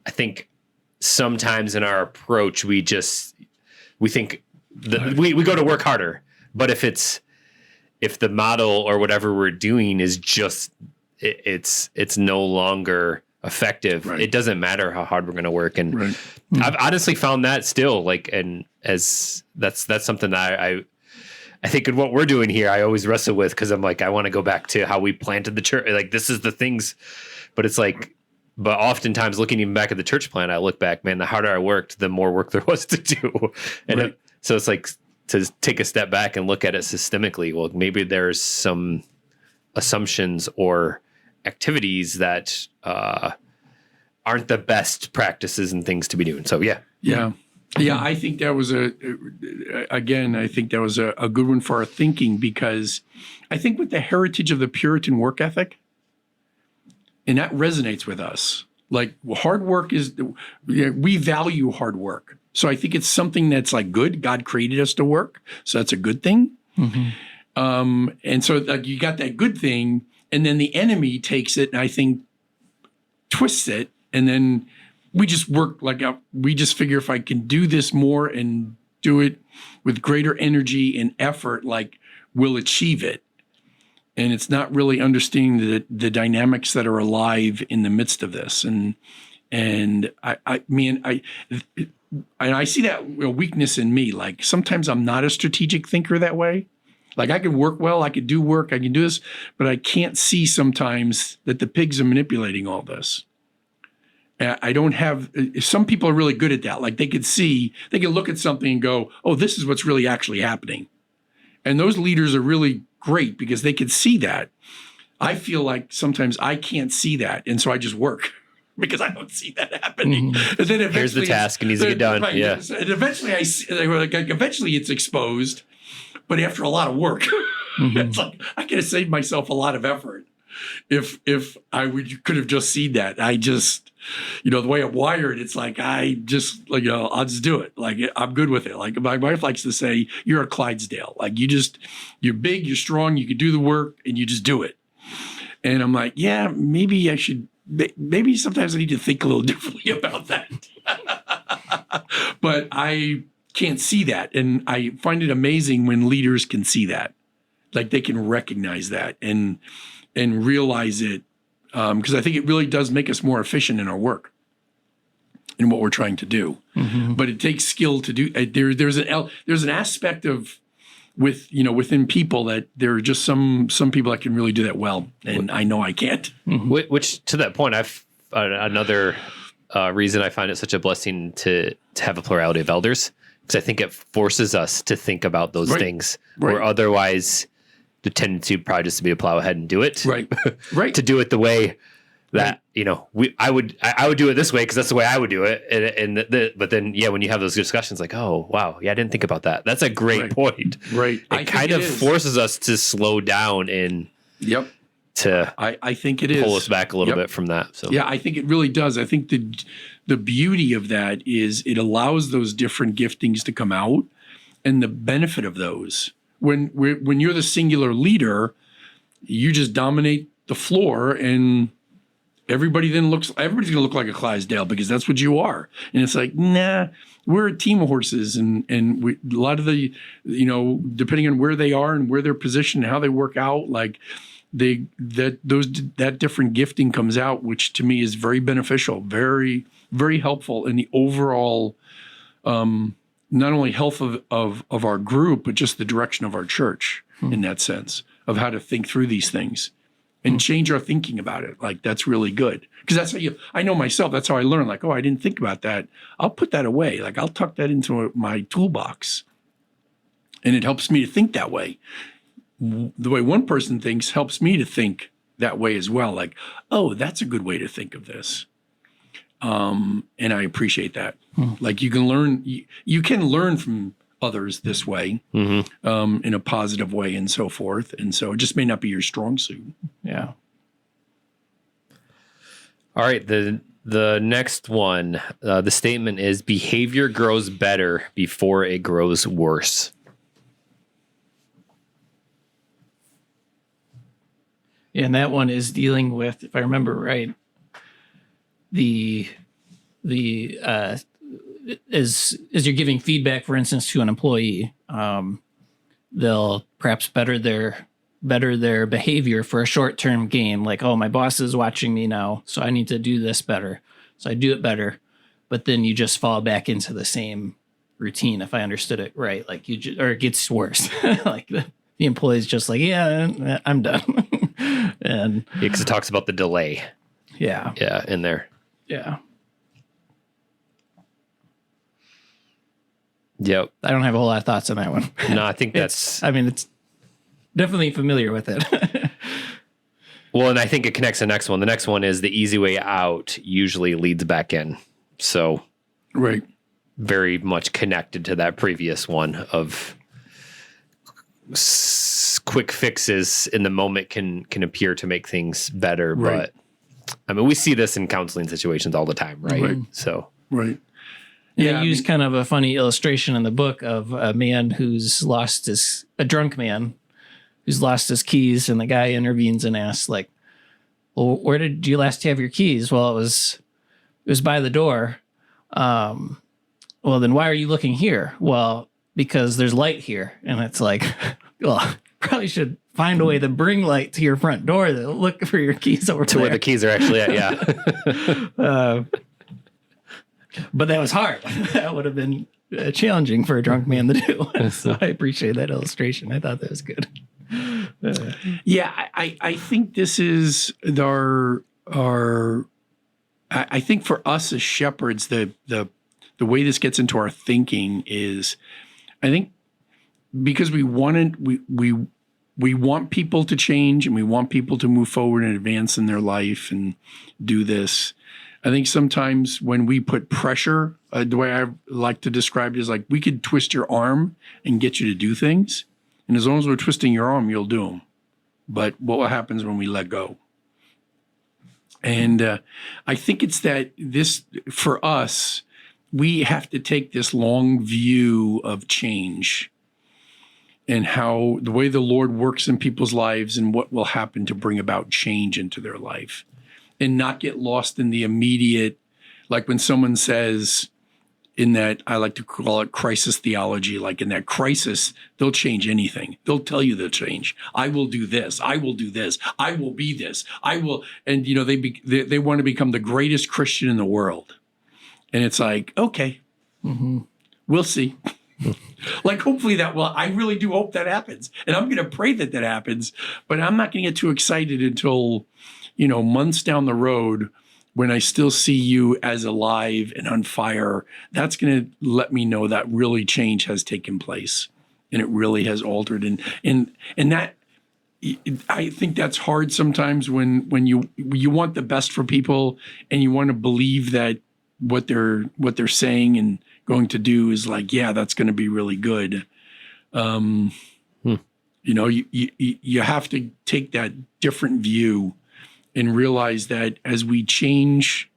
I think sometimes in our approach, we think that we go to work harder, but if the model or whatever we're doing is just, it's no longer effective. Right. It doesn't matter how hard we're going to work. And I've honestly found that still and as that's something that I think in what we're doing here, I always wrestle with. Cause I'm like, I want to go back to how we planted the church. Like this is the things, but it's like, but oftentimes looking even back at the church plan, I look back, man, the harder I worked, the more work there was to do. And so it's like to take a step back and look at it systemically. Well, maybe there's some assumptions or activities that aren't the best practices and things to be doing. So, yeah. I think that was a good one for our thinking because I think with the heritage of the Puritan work ethic, and that resonates with us. Like hard work we value hard work. So I think it's something that's like good. God created us to work. So that's a good thing. And so like you got that good thing and then the enemy takes it and I think twists it. And then we just work we just figure if I can do this more and do it with greater energy and effort, like we'll achieve it. and it's not really understanding the dynamics that are alive in the midst of this. And I see that weakness in me. Like sometimes I'm not a strategic thinker that way. Like I can work well, I could do work, I can do this, but I can't see sometimes that the pigs are manipulating all this. I don't have, some people are really good at that. Like they can look at something and go, oh, this is what's really actually happening. And those leaders are really great because they can see that. I feel like sometimes I can't see that. And so I just work because I don't see that happening. Mm-hmm. And then eventually, here's the task and needs to get done. Right, yeah. And eventually eventually it's exposed, but after a lot of work, it's like I could have saved myself a lot of effort if I could have just seen that. I just, the way I'm wired, it's like I'll just do it. Like I'm good with it. Like my wife likes to say, you're a Clydesdale. Like you're big, you're strong, you can do the work, and you just do it. And I'm like, yeah, maybe I should. Maybe sometimes I need to think a little differently about that. But I can't see that. And I find it amazing when leaders can see that. Like they can recognize that and realize it. Because I think it really does make us more efficient in our work in what we're trying to do. Mm-hmm. But it takes skill to do. There's an aspect of within people that there are just some people that can really do that well, and I know I can't. Mm-hmm. Which to that point, I've another reason I find it such a blessing to have a plurality of elders, because I think it forces us to think about those things, where otherwise the tendency would probably just to be to plow ahead and do it, right? To do it the way that I would do it this way because that's the way I would do it, but then when you have those discussions, like, oh wow, I didn't think about that. That's a great point. Right, it kind of forces us to slow down and I think it pull us back a little bit from that. So I think it really does. I think the beauty of that is it allows those different giftings to come out, and the benefit of those when you're the singular leader, you just dominate the floor and. Everybody's going to look like a Clydesdale because that's what you are. And it's like, nah, we're a team of horses. And a lot of the, depending on where they are and where they're positioned and how they work out, like that different gifting comes out, which to me is very beneficial, very, very helpful in the overall, not only health of our group, but just the direction of our church in that sense of how to think through these things. And change our thinking about it. Like, that's really good. Because that's how I know myself, that's how I learn. Like, oh, I didn't think about that. I'll put that away. Like, I'll tuck that into my toolbox. And it helps me to think that way. The way one person thinks helps me to think that way as well. Like, oh, that's a good way to think of this. And I appreciate that. Like, you can learn from others this way, in a positive way and so forth. And so it just may not be your strong suit. Yeah. All right. The next one, the statement is behavior grows better before it grows worse. Yeah, and that one is dealing with, if I remember right, as you're giving feedback, for instance, to an employee, they'll perhaps better their behavior for a short-term gain. Like, oh, my boss is watching me now, so I need to do this better. So I do it better. But then you just fall back into the same routine, if I understood it right. Like or it gets worse. Like the employee's just like, yeah, I'm done. And because it talks about the delay. Yeah. Yeah, in there. Yeah. Yep. I don't have a whole lot of thoughts on that one. No, I think it's definitely familiar with it. Well, and I think it connects the next one. The next one is the easy way out usually leads back in. So very much connected to that previous one of quick fixes in the moment can appear to make things better. But I mean, we see this in counseling situations all the time, right? So, Yeah, I use kind of a funny illustration in the book of a man a drunk man who's lost his keys, and the guy intervenes and asks, like, well, where did you last have your keys? Well, it was by the door. Well, then why are you looking here? Well, because there's light here. And it's like, well, probably should find a way to bring light to your front door. To look for your keys over To there. where the keys are actually at, yeah. But that was hard. That would have been challenging for a drunk man to do. So I appreciate that illustration. I thought that was good. Yeah, I think this is I think for us as shepherds, the way this gets into our thinking is, I think because we want people to change and we want people to move forward and advance in their life and do this. I think sometimes when we put pressure, the way I like to describe it is like we could twist your arm and get you to do things. And as long as we're twisting your arm, you'll do them. But what happens when we let go? And I think it's that for us, we have to take this long view of change and how the way the Lord works in people's lives and what will happen to bring about change into their life, and not get lost in the immediate, like when someone says in that, I like to call it crisis theology, like in that crisis, they'll change anything. They'll tell you they'll change. I will do this. I will do this. I will be this. I will. And, they want to become the greatest Christian in the world. And it's like, okay, we'll see. Like, hopefully I really do hope that happens. And I'm going to pray that happens, but I'm not going to get too excited until, months down the road when I still see you as alive and on fire. That's going to let me know that really change has taken place and it really has altered. And that, I think that's hard sometimes when you want the best for people and you want to believe that what they're saying and going to do is like, yeah, that's going to be really good. You have to take that different view and realize that as we change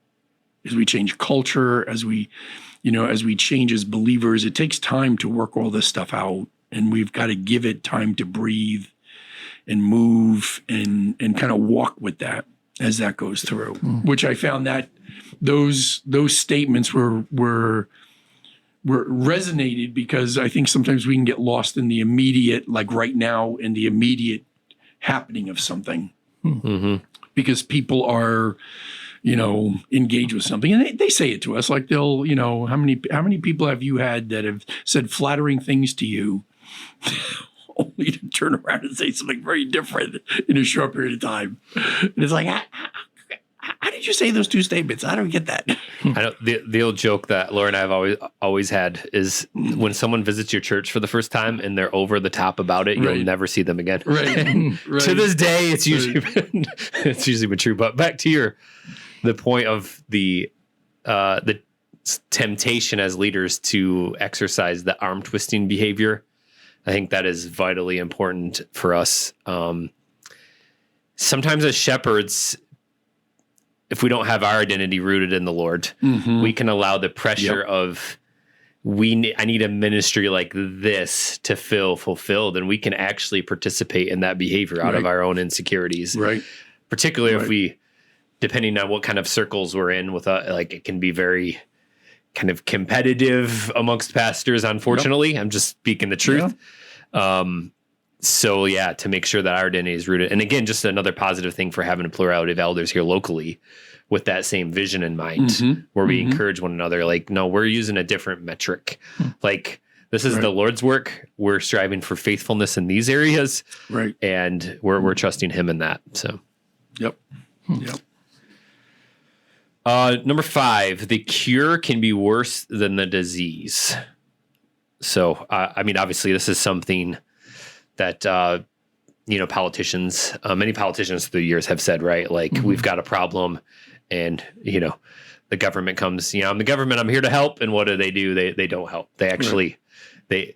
culture, as we change as believers, it takes time to work all this stuff out, and we've got to give it time to breathe and move and kind of walk with that as that goes through. Which I found that those statements were resonated, because I think sometimes we can get lost in the immediate, like right now, in the immediate happening of something. Because people are, engaged with something, and they say it to us, like they'll, how many people have you had that have said flattering things to you only to turn around and say something very different in a short period of time? And it's like, how did you say those two statements? I don't get that. I know the old joke that Laura and I have always had is when someone visits your church for the first time and they're over the top about it, you'll never see them again. Right. To this day, it's usually been true. But back to the point of the temptation as leaders to exercise the arm twisting behavior. I think that is vitally important for us. Sometimes as shepherds, if we don't have our identity rooted in the Lord, we can allow the pressure of I need a ministry like this to feel fulfilled, and we can actually participate in that behavior out of our own insecurities. Right. Particularly if we, depending on what kind of circles we're in, with it can be very kind of competitive amongst pastors. Unfortunately, I'm just speaking the truth. So to make sure that our identity is rooted. And again, just another positive thing for having a plurality of elders here locally with that same vision in mind, where we encourage one another. Like, no, we're using a different metric. Like, this is the Lord's work. We're striving for faithfulness in these areas. Right. And we're trusting him in that. So. Yep. Number 5, the cure can be worse than the disease. So, obviously this is something that, politicians, many politicians through the years have said, right? Like, we've got a problem and, the government comes, I'm the government, I'm here to help. And what do? They don't help. They actually, we've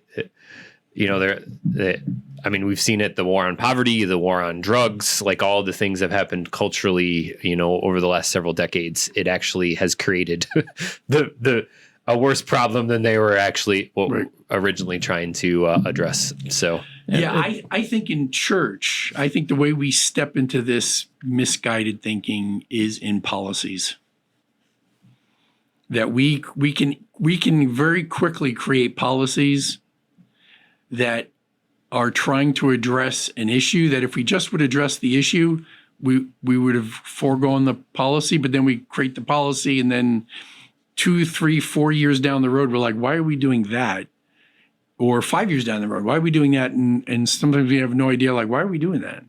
seen it, the war on poverty, the war on drugs, like all the things that have happened culturally, over the last several decades. It actually has created a worse problem than they were actually originally trying to address. So, I think in church, I think the way we step into this misguided thinking is in policies. That we can very quickly create policies that are trying to address an issue that if we just would address the issue, we would have foregone the policy, but then we create the policy and then 2, 3, 4 years down the road, we're like, why are we doing that? Or 5 years down the road, why are we doing that? And sometimes we have no idea, like, why are we doing that?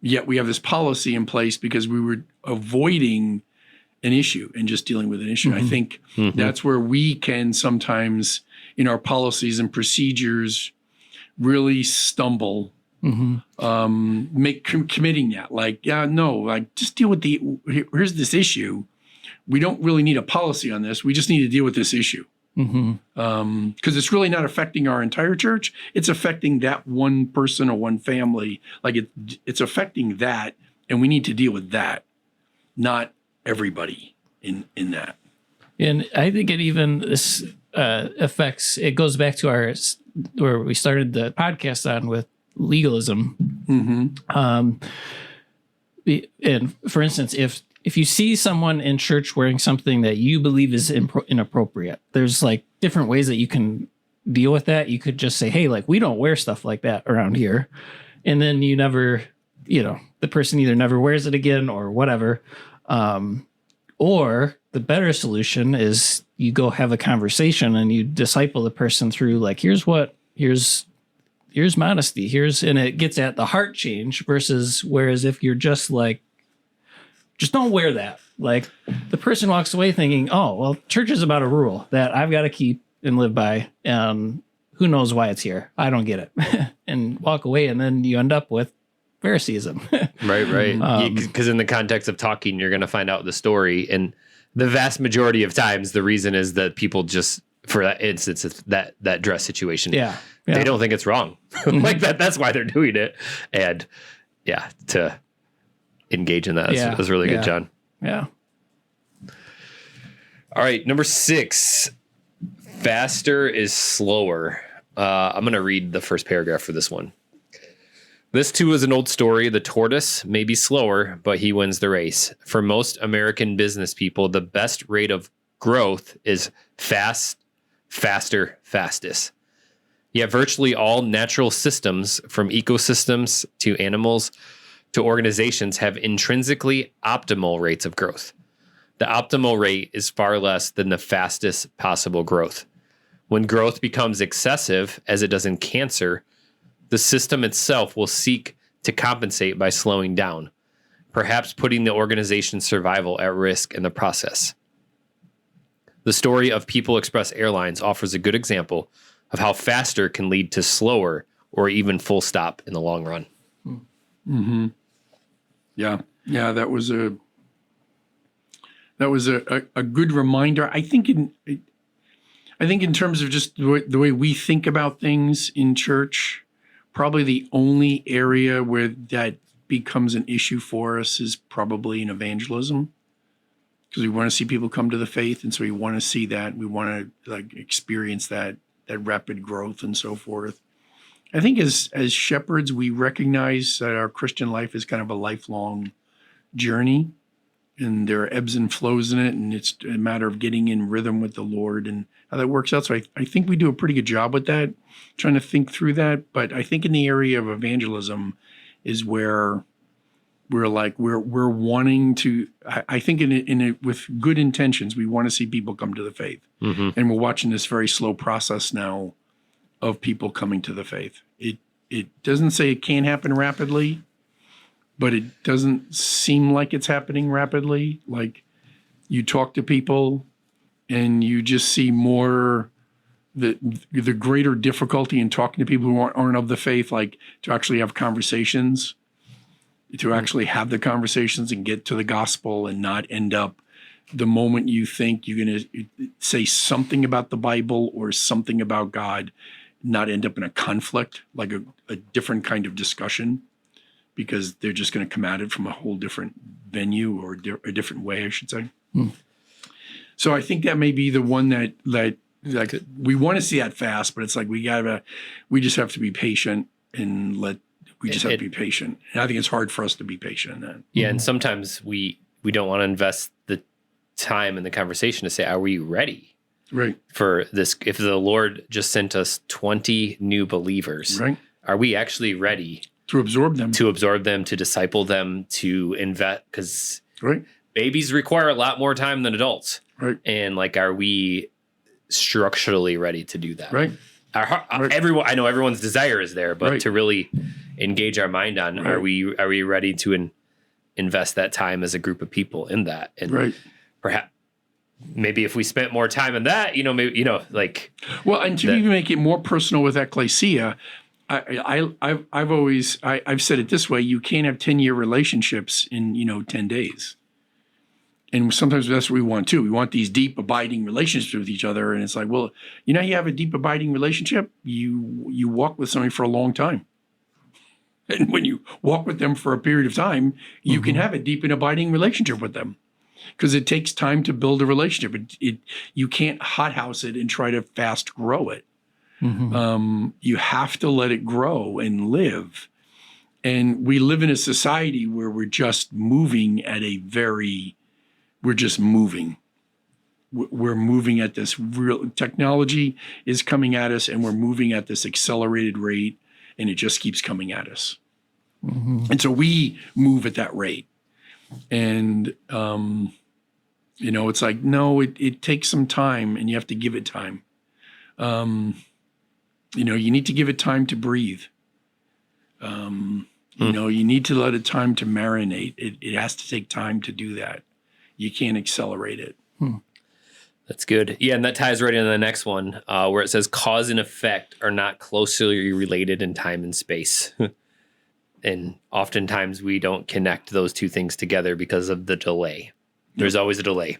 Yet we have this policy in place because we were avoiding an issue and just dealing with an issue. I think that's where we can sometimes, in our policies and procedures, really stumble, committing that. Like, just deal with here's this issue. We don't really need a policy on this. We just need to deal with this issue. Because it's really not affecting our entire church. It's affecting that one person or one family. Like it's affecting that, and we need to deal with that, not everybody in that. And I think it even this affects. It goes back to where we started the podcast on with legalism. And for instance, if you see someone in church wearing something that you believe is inappropriate, there's like different ways that you can deal with that. You could just say, hey, like, we don't wear stuff like that around here. And then you never, the person either never wears it again or whatever. Or the better solution is you go have a conversation and you disciple the person through like, here's modesty, and it gets at the heart change whereas if you're just like, just don't wear that. Like the person walks away thinking, oh, well, church is about a rule that I've got to keep and live by. And who knows why it's here? I don't get it. And walk away. And then you end up with Phariseeism. Right. Because in the context of talking, you're going to find out the story. And the vast majority of times, the reason is that people just, for that instance, it's that dress situation. Yeah. They don't think it's wrong. Like that's why they're doing it. And to engage in that. That was really good, John. Yeah. All right. Number 6, faster is slower. I'm going to read the first paragraph for this one. This too is an old story. The tortoise may be slower, but he wins the race. For most American business people, the best rate of growth is fast, faster, fastest. Yet virtually all natural systems, from ecosystems to animals to organizations, have intrinsically optimal rates of growth. The optimal rate is far less than the fastest possible growth. When growth becomes excessive, as it does in cancer, the system itself will seek to compensate by slowing down, perhaps putting the organization's survival at risk in the process. The story of People Express Airlines offers a good example of how faster can lead to slower or even full stop in the long run. Mm-hmm. Yeah. That was a good reminder. I think in terms of just the way we think about things in church, probably the only area where that becomes an issue for us is probably in evangelism, because we want to see people come to the faith, and so we want to see that. We want to experience that rapid growth and so forth. I think as shepherds, we recognize that our Christian life is kind of a lifelong journey, and there are ebbs and flows in it, and it's a matter of getting in rhythm with the Lord and how that works out. So I think we do a pretty good job with that, trying to think through that. But I think in the area of evangelism is where we're wanting to. I think with good intentions, we want to see people come to the faith, and we're watching this very slow process now of people coming to the faith. It doesn't say it can't happen rapidly, but it doesn't seem like it's happening rapidly. Like you talk to people and you just see more the greater difficulty in talking to people who aren't of the faith, like to actually have conversations, to actually have the conversations and get to the gospel and not end up the moment you think you're going to say something about the Bible or something about God, not end up in a conflict, like a different kind of discussion, because they're just going to come at it from a whole different venue or a different way, I should say. So I think that may be the one that like we want to see that fast, but it's like we just have to be patient and have to be patient. And I think it's hard for us to be patient in that. Yeah, and sometimes we don't want to invest the time in the conversation to say, are we ready? Right. For this, if the Lord just sent us 20 new believers, right, are we actually ready to absorb them, to disciple them, to invest? Because right. babies require a lot more time than adults. Right. And like, are we structurally ready to do that? Right. Everyone, I know everyone's desire is there, but Right. to really engage our mind on, Right. are we ready to invest that time as a group of people in that? And Right. perhaps maybe if we spent more time in that, maybe, like. Well, and to even make it more personal with Ecclesia, I've said it this way: you can't have 10-year relationships in 10 days. And sometimes that's what we want too. We want these deep, abiding relationships with each other. And it's like, well, you have a deep, abiding relationship. You walk with somebody for a long time. And when you walk with them for a period of time, you can have a deep and abiding relationship with them, because it takes time to build a relationship. You can't hothouse it and try to fast grow it. You have to let it grow and live. And we live in a society where we're just moving at we're just moving. We're moving at this real technology is coming at us, and we're moving at this accelerated rate, and it just keeps coming at us. And so we move at that rate. And, it's like, no, it takes some time, and you have to give it time. You need to give it time to breathe. You need to let it time to marinate. It has to take time to do that. You can't accelerate it. That's good. Yeah, and that ties right into the next one, where it says cause and effect are not closely related in time and space. And oftentimes we don't connect those two things together because of the delay. There's always a delay.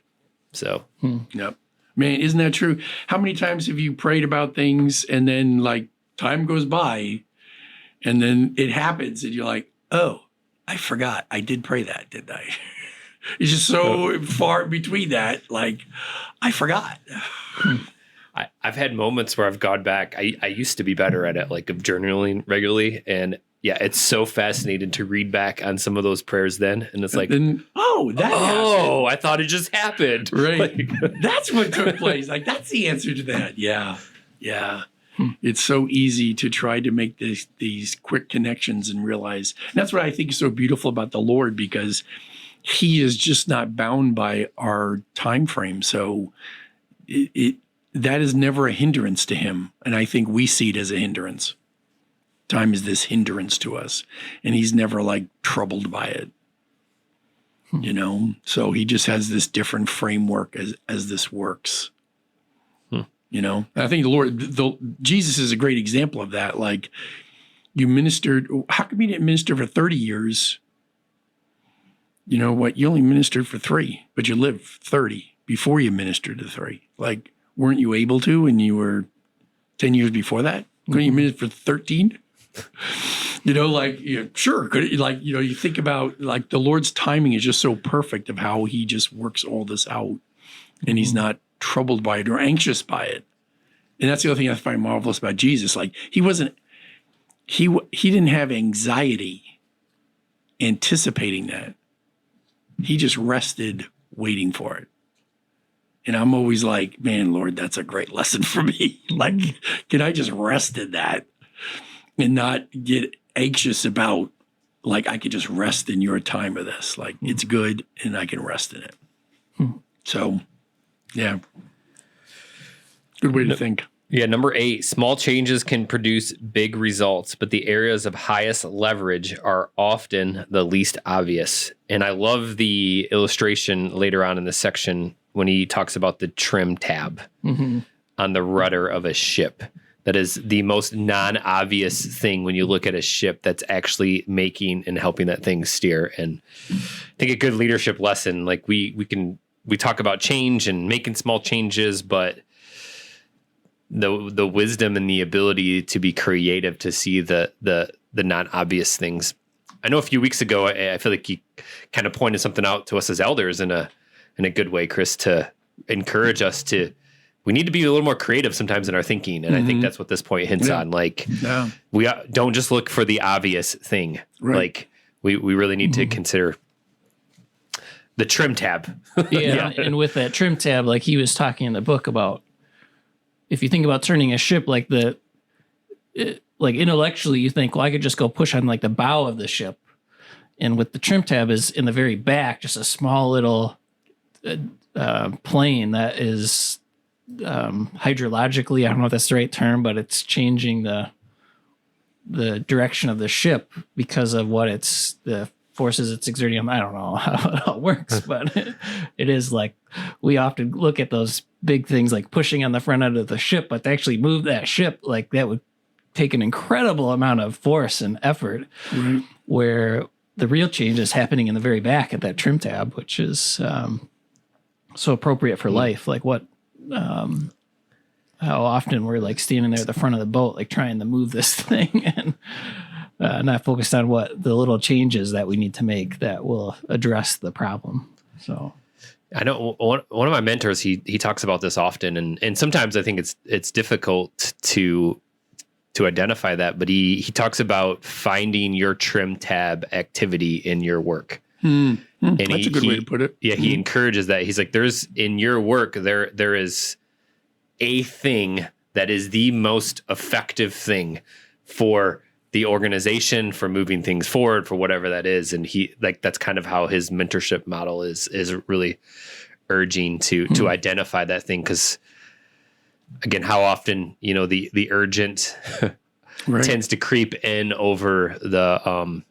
So, Yep. Man, isn't that true? How many times have you prayed about things and then like time goes by and then it happens and you're like, oh, I forgot. I did pray that, didn't I? It's just so far between that. Like, I forgot. I've had moments where I've gone back. I used to be better at it, like of journaling regularly. And yeah, it's so fascinating to read back on some of those prayers then. And it's like, happened. I thought it just happened. Right. That's what took place. Like, that's the answer to that. Yeah. Yeah. It's so easy to try to make these quick connections and realize. And that's what I think is so beautiful about the Lord, because he is just not bound by our time frame. So that is never a hindrance to him. And I think we see it as a hindrance. Time is this hindrance to us, and he's never like troubled by it. So he just has this different framework as this works. I think the Lord, Jesus is a great example of that. Like, you ministered, how come you didn't minister for 30 years? You know what? You only ministered for 3, but you lived 30 before you ministered to 3. Like, weren't you able to when you were 10 years before that? Couldn't you minister for 13? Sure. Could it, you think about like the Lord's timing is just so perfect of how he just works all this out, and he's not troubled by it or anxious by it. And that's the other thing I find marvelous about Jesus. Like, he didn't have anxiety anticipating that. He just rested waiting for it. And I'm always like, man, Lord, that's a great lesson for me. Like, can I just rest in that and not get anxious about, like, I could just rest in your time of this. Like, it's good and I can rest in it. So, yeah. Good way to think. Yeah, number 8, small changes can produce big results, but the areas of highest leverage are often the least obvious. And I love the illustration later on in the section when he talks about the trim tab on the rudder of a ship. That is the most non-obvious thing when you look at a ship that's actually making and helping that thing steer. And I think a good leadership lesson, like we talk about change and making small changes, but the wisdom and the ability to be creative to see the non-obvious things. I know a few weeks ago, I feel like you kind of pointed something out to us as elders in a good way, Chris, to encourage us to. We need to be a little more creative sometimes in our thinking, and I think that's what this point hints on. Like, we don't just look for the obvious thing. Right. Like, we really need to consider the trim tab. Yeah, and with that trim tab, like he was talking in the book about, if you think about turning a ship, like like intellectually you think, well, I could just go push on like the bow of the ship. And with the trim tab is in the very back, just a small little plane that is hydrologically, I don't know if that's the right term, but it's changing the direction of the ship because of what the forces it's exerting on. I don't know how it all works, but it is like we often look at those big things like pushing on the front end of the ship, but to actually move that ship, like that would take an incredible amount of force and effort, Right. where the real change is happening in the very back at that trim tab, which is so appropriate for life. Like how often we're like standing there at the front of the boat, like trying to move this thing and not focused on what the little changes that we need to make that will address the problem. So I know one of my mentors, he talks about this often, and sometimes I think it's difficult to identify that, but he talks about finding your trim tab activity in your work. And That's a good way to put it. Yeah, he encourages that. He's like, there's in your work, there is a thing that is the most effective thing for the organization, for moving things forward, for whatever that is. And he like that's kind of how his mentorship model is really urging to identify that thing, because again, how often the urgent Right. tends to creep in over the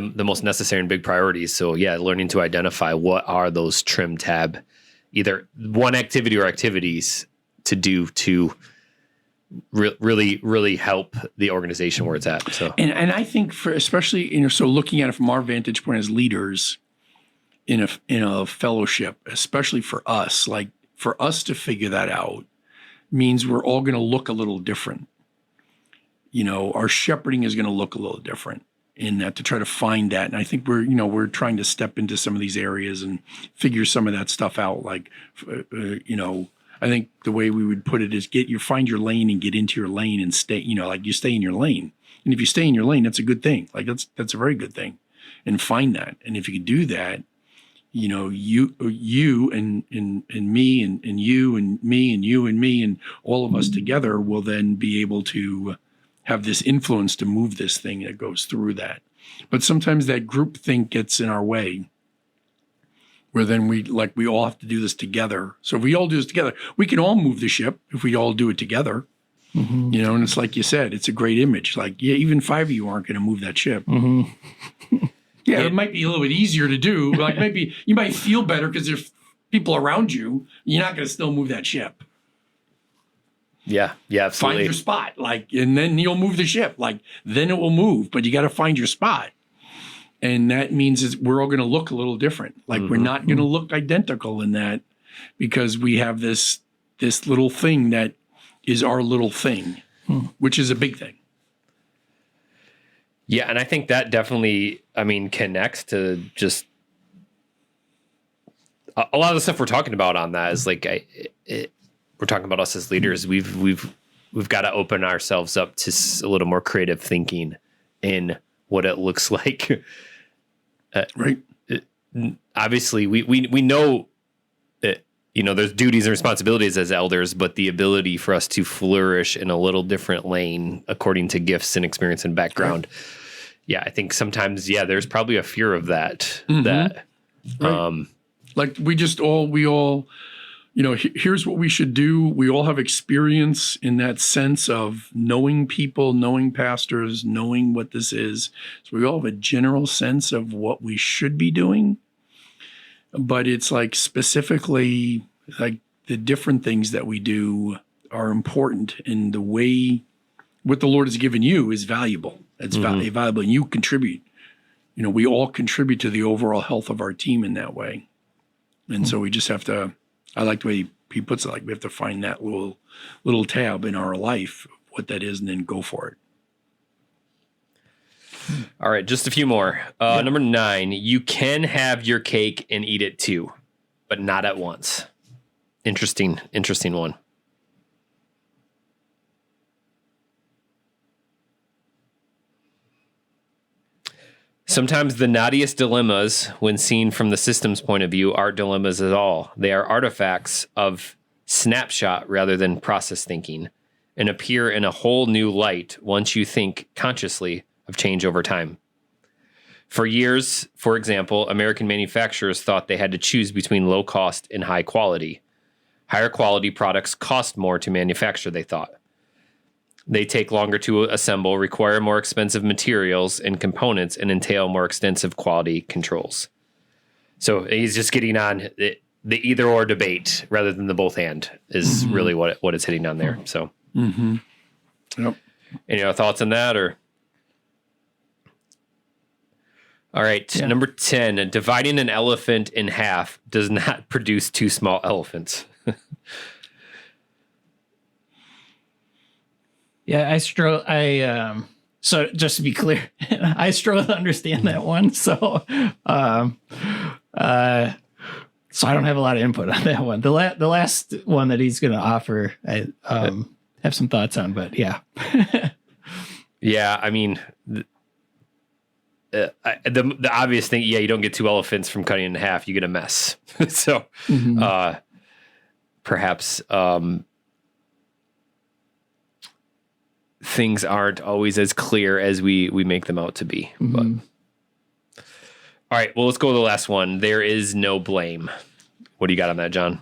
most necessary and big priorities. So yeah, learning to identify what are those trim tab, either one activity or activities to do to really help the organization where it's at. So And I think for especially, so looking at it from our vantage point as leaders in a fellowship, especially for us, like for us to figure that out means we're all going to look a little different. Our shepherding is going to look a little different in that, to try to find that. And I think we're trying to step into some of these areas and figure some of that stuff out. Like, I think the way we would put it is find your lane and get into your lane and stay, like you stay in your lane. And if you stay in your lane, that's a good thing. Like that's a very good thing. And find that. And if you can do that, you and me and you and me and you and me and all of us together will then be able to have this influence to move this thing that goes through that. But sometimes that group think gets in our way, where then we all have to do this together. So if we all do this together, we can all move the ship if we all do it together. And it's like you said, it's a great image. Like, yeah, even 5 of you aren't going to move that ship. Yeah, it might be a little bit easier to do. Like maybe you might feel better because there's people around you. You're not going to still move that ship. yeah, absolutely. Find your spot, and then you'll move the ship. Then it will move, but you got to find your spot. And that means we're all going to look a little different. We're not going to look identical in that, because we have this little thing that is our little thing, which is a big thing. Yeah, and I think that definitely, connects to just a lot of the stuff we're talking about on that is like we're talking about us as leaders. We've got to open ourselves up to a little more creative thinking in what it looks like. Right. Obviously, we know that, there's duties and responsibilities as elders, but the ability for us to flourish in a little different lane according to gifts and experience and background. Right. Yeah, I think sometimes, there's probably a fear of that. That, right. We all, here's what we should do. We all have experience in that sense of knowing people, knowing pastors, knowing what this is. So we all have a general sense of what we should be doing. But it's specifically the different things that we do are important, and the way what the Lord has given you is valuable. It's valuable, and you contribute. We all contribute to the overall health of our team in that way. And so we just have to, I like the way he puts it, we have to find that little tab in our life, what that is, and then go for it. All right, just a few more. Number 9, you can have your cake and eat it too, but not at once. Interesting one. Sometimes the naughtiest dilemmas, when seen from the system's point of view, aren't dilemmas at all. They are artifacts of snapshot rather than process thinking. and appear in a whole new light once you think consciously of change over time. For years, for example, American manufacturers thought they had to choose between low cost and high quality. Higher quality products cost more to manufacture, they thought. They take longer to assemble, require more expensive materials and components, and entail more extensive quality controls. So he's just getting on the either or debate rather than the both and is really what it's hitting on there. So, Yep. Any other thoughts on that, or? All right, Yeah. Number 10, dividing an elephant in half does not produce two small elephants. Yeah, so just to be clear, I struggle to understand that one. So, so I don't have a lot of input on that one. The last one that he's going to offer, I have some thoughts on, but yeah. Yeah, I mean, the obvious thing, you don't get two elephants from cutting in half. You get a mess. So perhaps things aren't always as clear as we make them out to be. But all right, well, let's go to the last one. There is no blame. What do you got on that, John?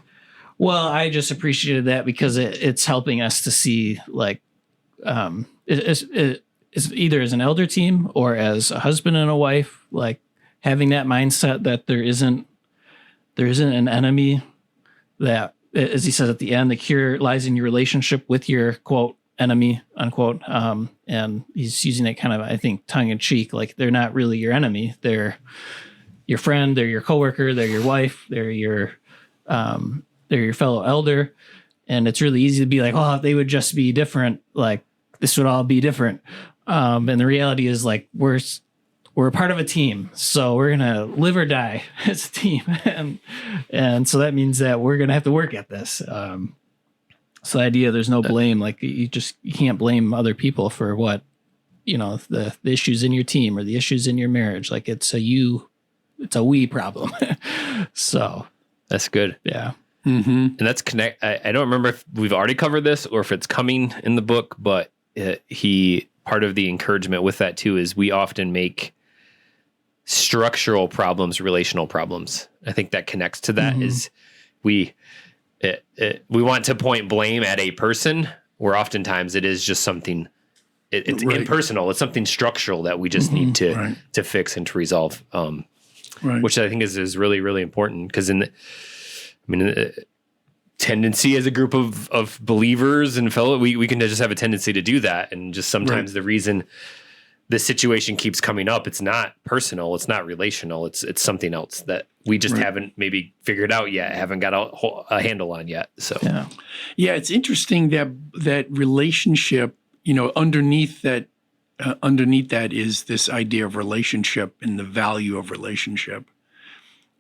Well, I just appreciated that because it's helping us to see, like, it's either as an elder team or as a husband and a wife, like having that mindset that there isn't an enemy, that, as he says at the end, the cure lies in your relationship with your, quote, enemy, unquote. And he's using it kind of, I think, tongue in cheek, like they're not really your enemy. They're your friend, they're your coworker, they're your wife, they're your fellow elder. And it's really easy to be like, oh, if they would just be different, like this would all be different. And the reality is, like, we're a part of a team, so we're gonna live or die as a team, and so that means that we're gonna have to work at this. So the idea there's no blame, like you can't blame other people for what, the issues in your team or the issues in your marriage. Like it's a we problem. So That's good. yeah. And that's I don't remember if we've already covered this or if it's coming in the book, but part of the encouragement with that too is we often make structural problems relational problems. I think that connects to that is we want to point blame at a person, where oftentimes it is just something it's impersonal. It's something structural that we just need to fix and to resolve. Which I think is really, really important, because tendency as a group of believers and fellow, we can just have a tendency to do that. And just sometimes the reason the situation keeps coming up, it's not personal, it's not relational, it's something else that we just haven't maybe figured out yet, haven't got a handle on yet. So yeah, it's interesting that relationship, underneath that is this idea of relationship and the value of relationship,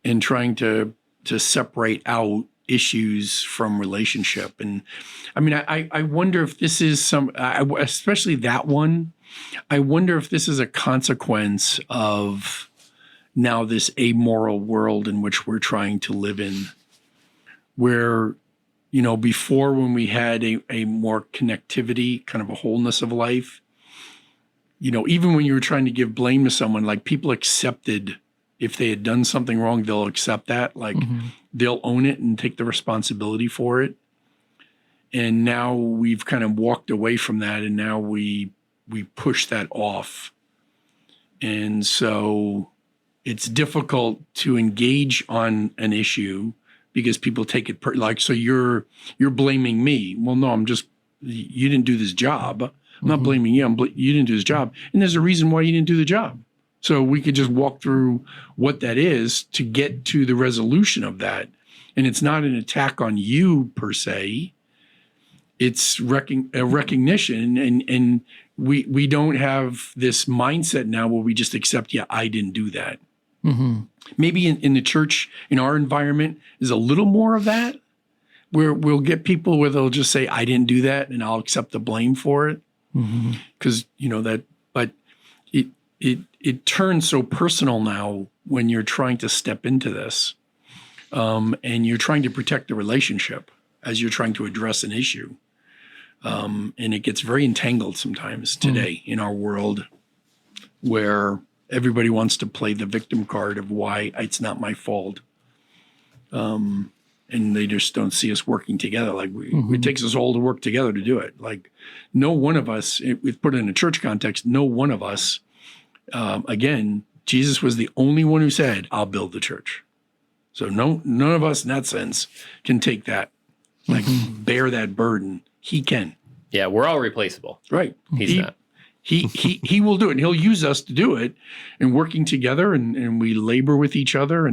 and trying to separate out issues from relationship. And I mean, I wonder if this is especially that one, I wonder if this is a consequence of now this amoral world in which we're trying to live in, where, before, when we had a more connectivity, kind of a wholeness of life, even when you were trying to give blame to someone, like people accepted, if they had done something wrong, they'll accept that. Like they'll own it and take the responsibility for it. And now we've kind of walked away from that, and now we push that off. And so it's difficult to engage on an issue because people take it so you're blaming me. Well, no, you didn't do this job. I'm not blaming you. You didn't do this job. And there's a reason why you didn't do the job. So we could just walk through what that is to get to the resolution of that. And it's not an attack on you per se. It's a recognition. And we don't have this mindset now where we just accept, I didn't do that. Maybe in the church, in our environment, is a little more of that, where we'll get people where they'll just say, I didn't do that, and I'll accept the blame for it. Because, but it turns so personal now when you're trying to step into this, and you're trying to protect the relationship as you're trying to address an issue. And it gets very entangled sometimes today in our world, where everybody wants to play the victim card of why it's not my fault. And they just don't see us working together. Like it takes us all to work together to do it. Like no one of us, if put it in a church context, no one of us, again, Jesus was the only one who said, I'll build the church. So none of us in that sense can take that, like bear that burden. He can. Yeah, we're all replaceable. Right. He's not. He will do it, and he'll use us to do it, and working together, and we labor with each other,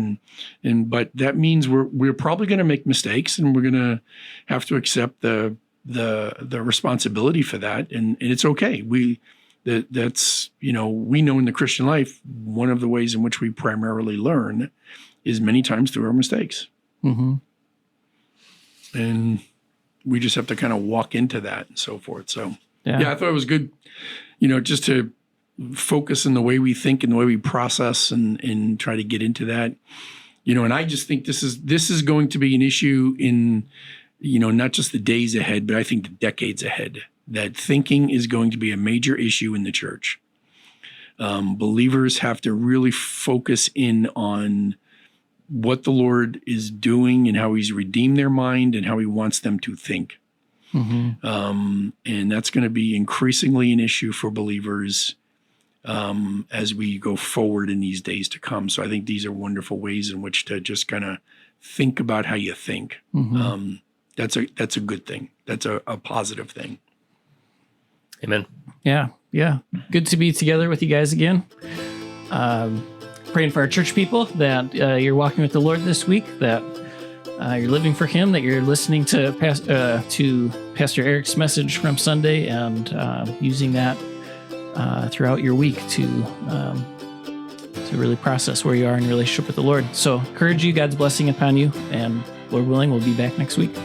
but that means we're probably going to make mistakes, and we're going to have to accept the responsibility for that, and it's okay. That's we know in the Christian life, one of the ways in which we primarily learn is many times through our mistakes, and we just have to kind of walk into that and so forth. So yeah, I thought it was good. Just to focus on the way we think and the way we process and try to get into that, and I just think this is going to be an issue in, not just the days ahead, but I think the decades ahead, that thinking is going to be a major issue in the church. Believers have to really focus in on what the Lord is doing and how he's redeemed their mind and how he wants them to think. And that's going to be increasingly an issue for believers as we go forward in these days to come. So I think these are wonderful ways in which to just kind of think about how you think. That's a good thing. That's a positive thing. Amen. Yeah. Good to be together with you guys again. Praying for our church people that you're walking with the Lord this week, that you're living for him, that you're listening to Pastor Eric's message from Sunday and using that throughout your week to really process where you are in relationship with the Lord. So encourage you, God's blessing upon you, and Lord willing, we'll be back next week.